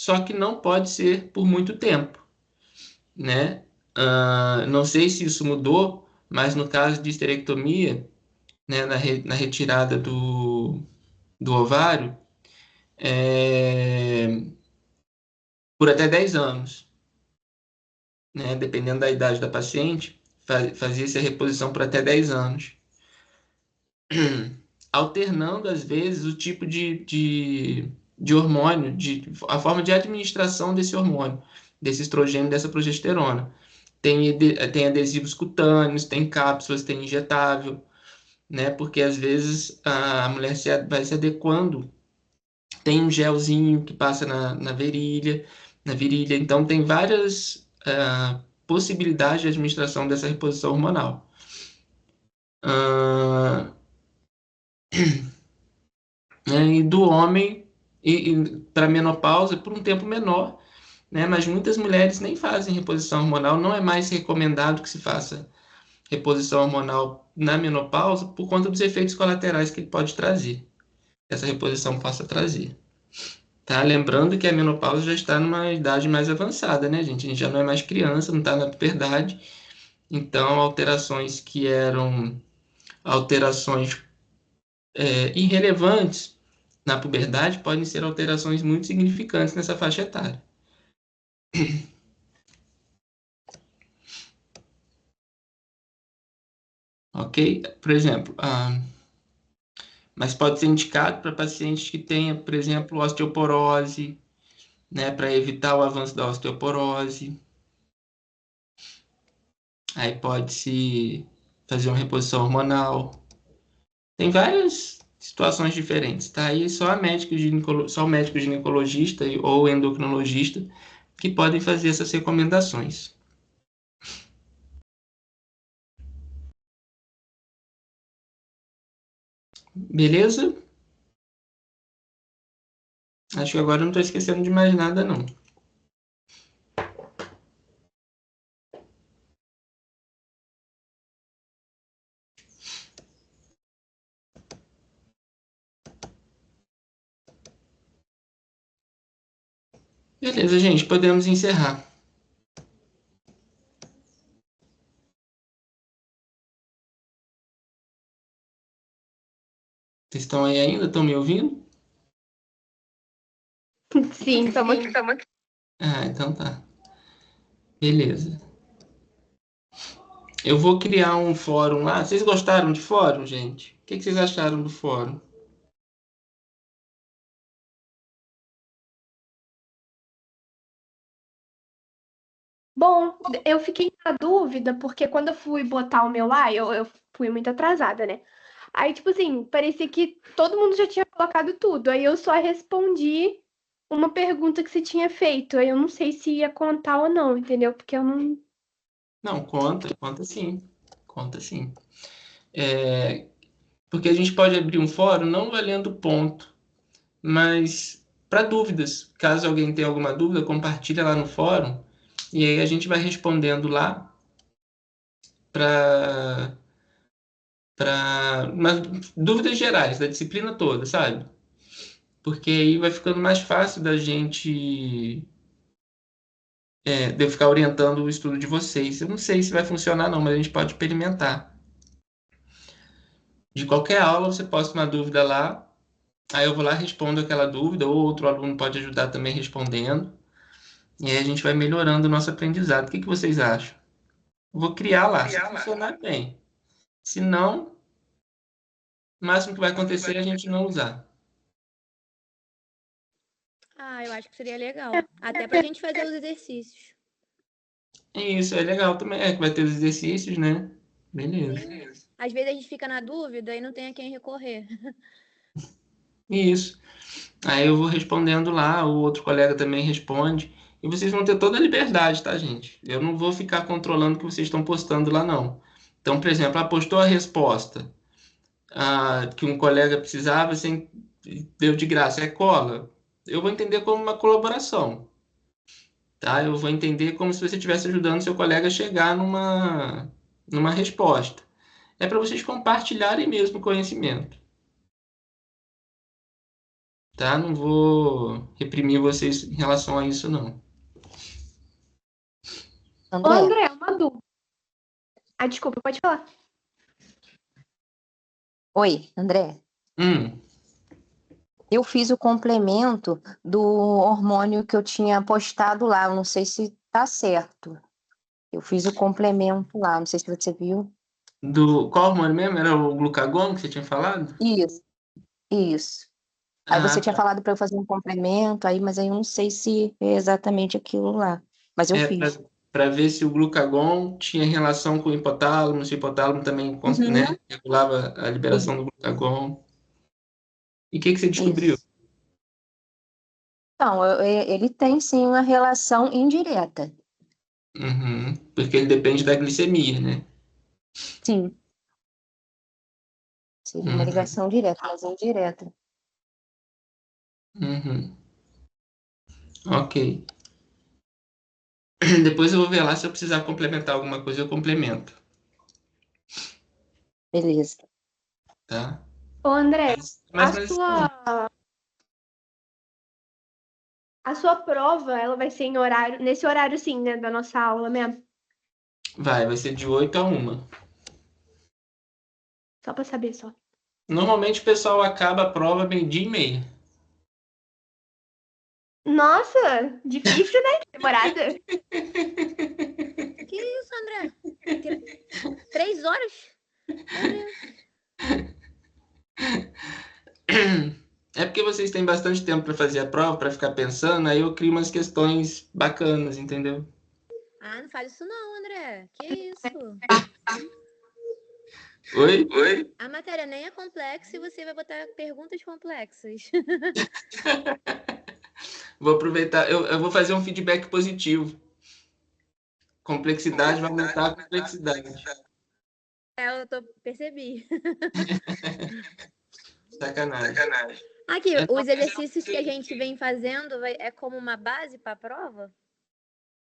Só que não pode ser por muito tempo, né? Não sei se isso mudou, mas no caso de esterectomia, né, na retirada do ovário, por até 10 anos, né? Dependendo da idade da paciente, fazia-se a reposição por até 10 anos. Alternando, às vezes, o tipo de hormônio, a forma de administração desse hormônio, desse estrogênio, dessa progesterona. Tem adesivos cutâneos, tem cápsulas, tem injetável, né? Porque às vezes a mulher vai se adequando. Tem um gelzinho que passa na virilha, então tem várias possibilidades de administração dessa reposição hormonal. E do homem para menopausa por um tempo menor, né? Mas muitas mulheres nem fazem reposição hormonal, não é mais recomendado que se faça reposição hormonal na menopausa por conta dos efeitos colaterais que ele pode trazer. Essa reposição possa trazer. Tá? Lembrando que a menopausa já está numa idade mais avançada, né, gente? A gente já não é mais criança, não está na puberdade. Então, alterações que eram alterações irrelevantes na puberdade podem ser alterações muito significantes nessa faixa etária. Ok? Por exemplo, mas pode ser indicado para pacientes que tenham, por exemplo, osteoporose, né, para evitar o avanço da osteoporose. Aí pode-se fazer uma reposição hormonal. Tem várias situações diferentes, tá? Aí só o médico ginecologista ou endocrinologista que podem fazer essas recomendações. Beleza? Acho que agora eu não estou esquecendo de mais nada, não. Beleza, gente, podemos encerrar. Vocês estão aí ainda? Estão me ouvindo? Sim, estamos aqui. Ah, então tá. Beleza. Eu vou criar um fórum lá. Vocês gostaram de fórum, gente? O que vocês acharam do fórum? Bom, eu fiquei na dúvida, porque quando eu fui botar o meu lá, eu fui muito atrasada, né? Aí, tipo assim, parecia que todo mundo já tinha colocado tudo. Aí eu só respondi uma pergunta que você tinha feito. Aí eu não sei se ia contar ou não, entendeu? Porque eu não. Não, conta sim. Conta sim. Porque a gente pode abrir um fórum não valendo ponto, mas para dúvidas. Caso alguém tenha alguma dúvida, compartilha lá no fórum e aí a gente vai respondendo lá para dúvidas gerais da disciplina toda, sabe? Porque aí vai ficando mais fácil da gente de eu ficar orientando o estudo de vocês. Eu não sei se vai funcionar não, mas a gente pode experimentar. De qualquer aula você posta uma dúvida lá, aí eu vou lá respondo aquela dúvida, ou outro aluno pode ajudar também respondendo. E aí a gente vai melhorando o nosso aprendizado. O que vocês acham? Eu vou criar lá, se funcionar bem. Se não, o máximo que vai acontecer é a gente não usar. Ah, eu acho que seria legal. Até pra gente fazer os exercícios. Isso, é legal também. É que vai ter os exercícios, né? Beleza. Sim. Às vezes a gente fica na dúvida e não tem a quem recorrer. Isso. Aí eu vou respondendo lá, o outro colega também responde. E vocês vão ter toda a liberdade, tá, gente? Eu não vou ficar controlando o que vocês estão postando lá, não. Então, por exemplo, postou a resposta que um colega precisava, sem, deu de graça, é cola. Eu vou entender como uma colaboração, tá? Eu vou entender como se você estivesse ajudando seu colega a chegar numa resposta. É para vocês compartilharem mesmo o conhecimento, tá? Não vou reprimir vocês em relação a isso, não. Ô, André, André, uma dúvida. Ah, desculpa, pode falar. oi, André. Hum, Eu fiz o complemento do hormônio que eu tinha postado lá. Eu não sei se tá certo. Eu fiz o complemento lá, não sei se você viu. qual hormônio mesmo? Era o glucagon que você tinha falado? Isso, isso. Aí Ah, você tinha tá. falado para eu fazer um complemento, mas aí eu não sei se é exatamente aquilo lá. Mas eu É fiz. para ver se o glucagon tinha relação com o hipotálamo, se o hipotálamo também, Uhum, né, regulava a liberação do glucagon. E o que você descobriu? isso. Então, ele tem sim uma relação indireta. Uhum, porque ele depende da glicemia, né? Sim, seria uma Uhum, ligação direta, mas indireta. uhum. Ok. Depois eu vou ver lá se eu precisar complementar alguma coisa, eu complemento. Beleza. tá? Ô, André, Mas, a sua prova, ela vai ser nesse horário, sim, né, da nossa aula mesmo? vai ser de 8 a 1. Só pra saber, só. Normalmente o pessoal acaba a prova meio-dia e meia. Nossa, difícil, né? Demorada. Que isso, André? 3 horas? Meu Deus. É porque vocês têm bastante tempo para fazer a prova, para ficar pensando, aí eu crio umas questões bacanas, entendeu? Ah, não faz isso não, André. Que isso? Oi? Oi? A matéria nem é complexa e você vai botar perguntas complexas. Vou aproveitar, eu vou fazer um feedback positivo. Complexidade vai aumentar a complexidade. Percebi. Sacanagem. Aqui, os exercícios que a gente vem fazendo é como uma base para a prova?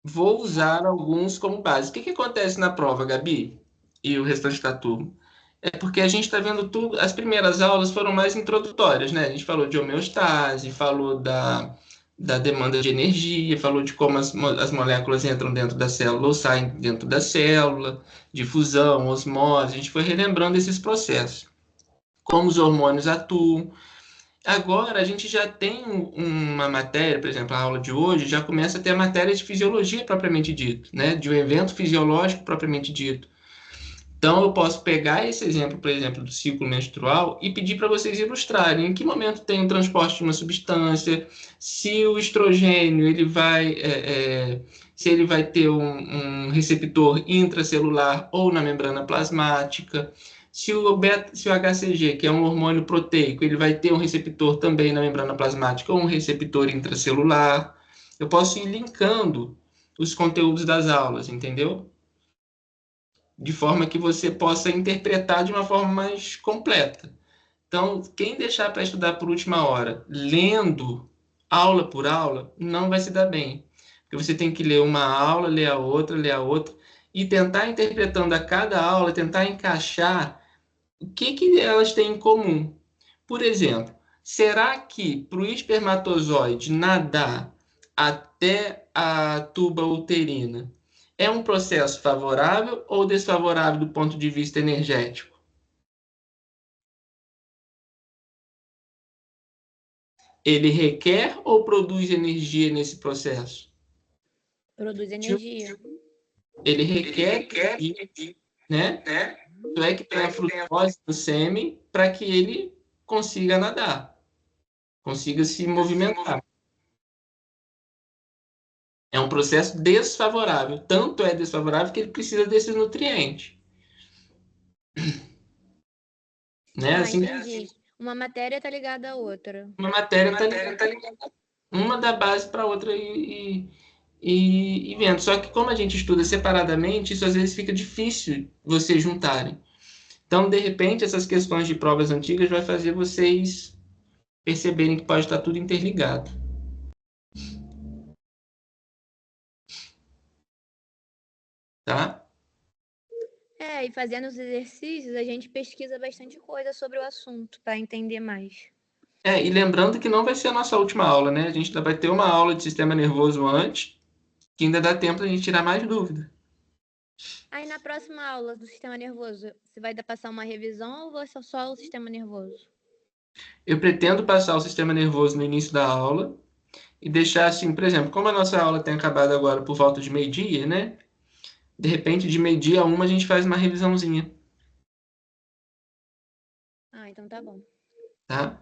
Vou usar alguns como base. O que acontece na prova, Gabi? E o restante da turma? É porque a gente está vendo tudo. As primeiras aulas foram mais introdutórias, né? A gente falou de homeostase, falou da demanda de energia, falou de como as moléculas entram dentro da célula ou saem dentro da célula, difusão, osmose. A gente foi relembrando esses processos. Como os hormônios atuam. Agora a gente já tem uma matéria, por exemplo, a aula de hoje já começa a ter a matéria de fisiologia propriamente dito, né? De um evento fisiológico propriamente dito. Então eu posso pegar esse exemplo, por exemplo, do ciclo menstrual e pedir para vocês ilustrarem em que momento tem o transporte de uma substância, se o estrogênio se ele vai ter um receptor intracelular ou na membrana plasmática, se o HCG, que é um hormônio proteico, ele vai ter um receptor também na membrana plasmática ou um receptor intracelular. Eu posso ir linkando os conteúdos das aulas, entendeu? De forma que você possa interpretar de uma forma mais completa. Então, quem deixar para estudar por última hora, lendo aula por aula, não vai se dar bem. Porque você tem que ler uma aula, ler a outra, e tentar interpretando a cada aula, tentar encaixar o que elas têm em comum. Por exemplo, será que para o espermatozoide nadar até a tuba uterina é um processo favorável ou desfavorável do ponto de vista energético? Ele requer ou produz energia nesse processo? Produz energia. Ele requer energia, né? Então é que tem a frutose do sêmen para que ele consiga nadar, consiga se movimentar. É um processo desfavorável. Tanto é desfavorável que ele precisa desses nutrientes. Né? Entendi. Uma matéria tá ligada à outra. Uma matéria está ligada uma da base para a outra e vendo. Só que como a gente estuda separadamente, isso às vezes fica difícil vocês juntarem. Então, de repente, essas questões de provas antigas vai fazer vocês perceberem que pode estar tudo interligado. Tá? E fazendo os exercícios, a gente pesquisa bastante coisa sobre o assunto para entender mais. E lembrando que não vai ser a nossa última aula, né? A gente ainda vai ter uma aula de sistema nervoso antes, que ainda dá tempo a gente tirar mais dúvida. Aí na próxima aula do sistema nervoso, você vai passar uma revisão ou vai ser só o sistema nervoso? Eu pretendo passar o sistema nervoso no início da aula e deixar assim, por exemplo, como a nossa aula tem acabado agora por volta de meio-dia, né? De repente, de meio-dia a 1, a gente faz uma revisãozinha. Então tá bom. Tá?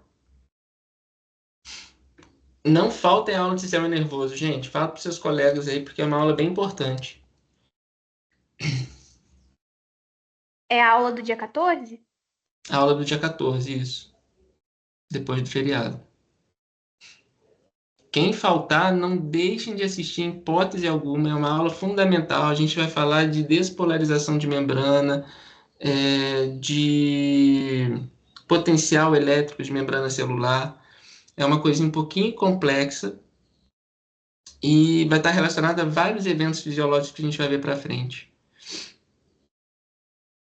Não faltem aula de sistema nervoso, gente. Fala para os seus colegas aí, porque é uma aula bem importante. É a aula do dia 14? A aula do dia 14, isso. Depois do feriado. Quem faltar, não deixem de assistir em hipótese alguma. É uma aula fundamental. A gente vai falar de despolarização de membrana, de potencial elétrico de membrana celular. É uma coisa um pouquinho complexa e vai estar relacionada a vários eventos fisiológicos que a gente vai ver para frente.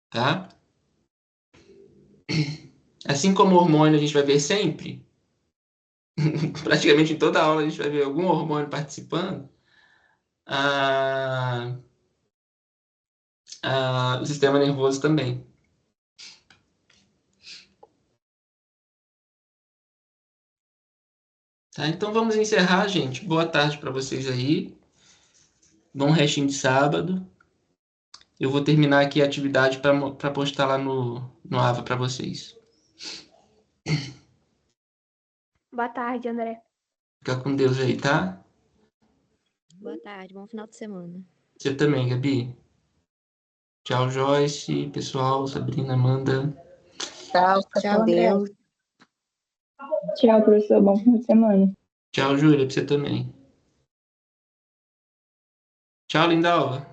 Tá? Assim como o hormônio a gente vai ver sempre, praticamente em toda aula a gente vai ver algum hormônio participando, o sistema nervoso também. Tá? Então vamos encerrar, gente. Boa tarde para vocês aí. Bom restinho de sábado. Eu vou terminar aqui a atividade para postar lá no Ava para vocês. Boa tarde, André. Fica com Deus aí, tá? Boa tarde, bom final de semana. Você também, Gabi. Tchau, Joyce, pessoal, Sabrina, Amanda. Tchau, fica Tchau, com André. Deus. Tchau, professor. Bom fim de semana. Tchau, Júlia, pra você também. Tchau, Lindalva.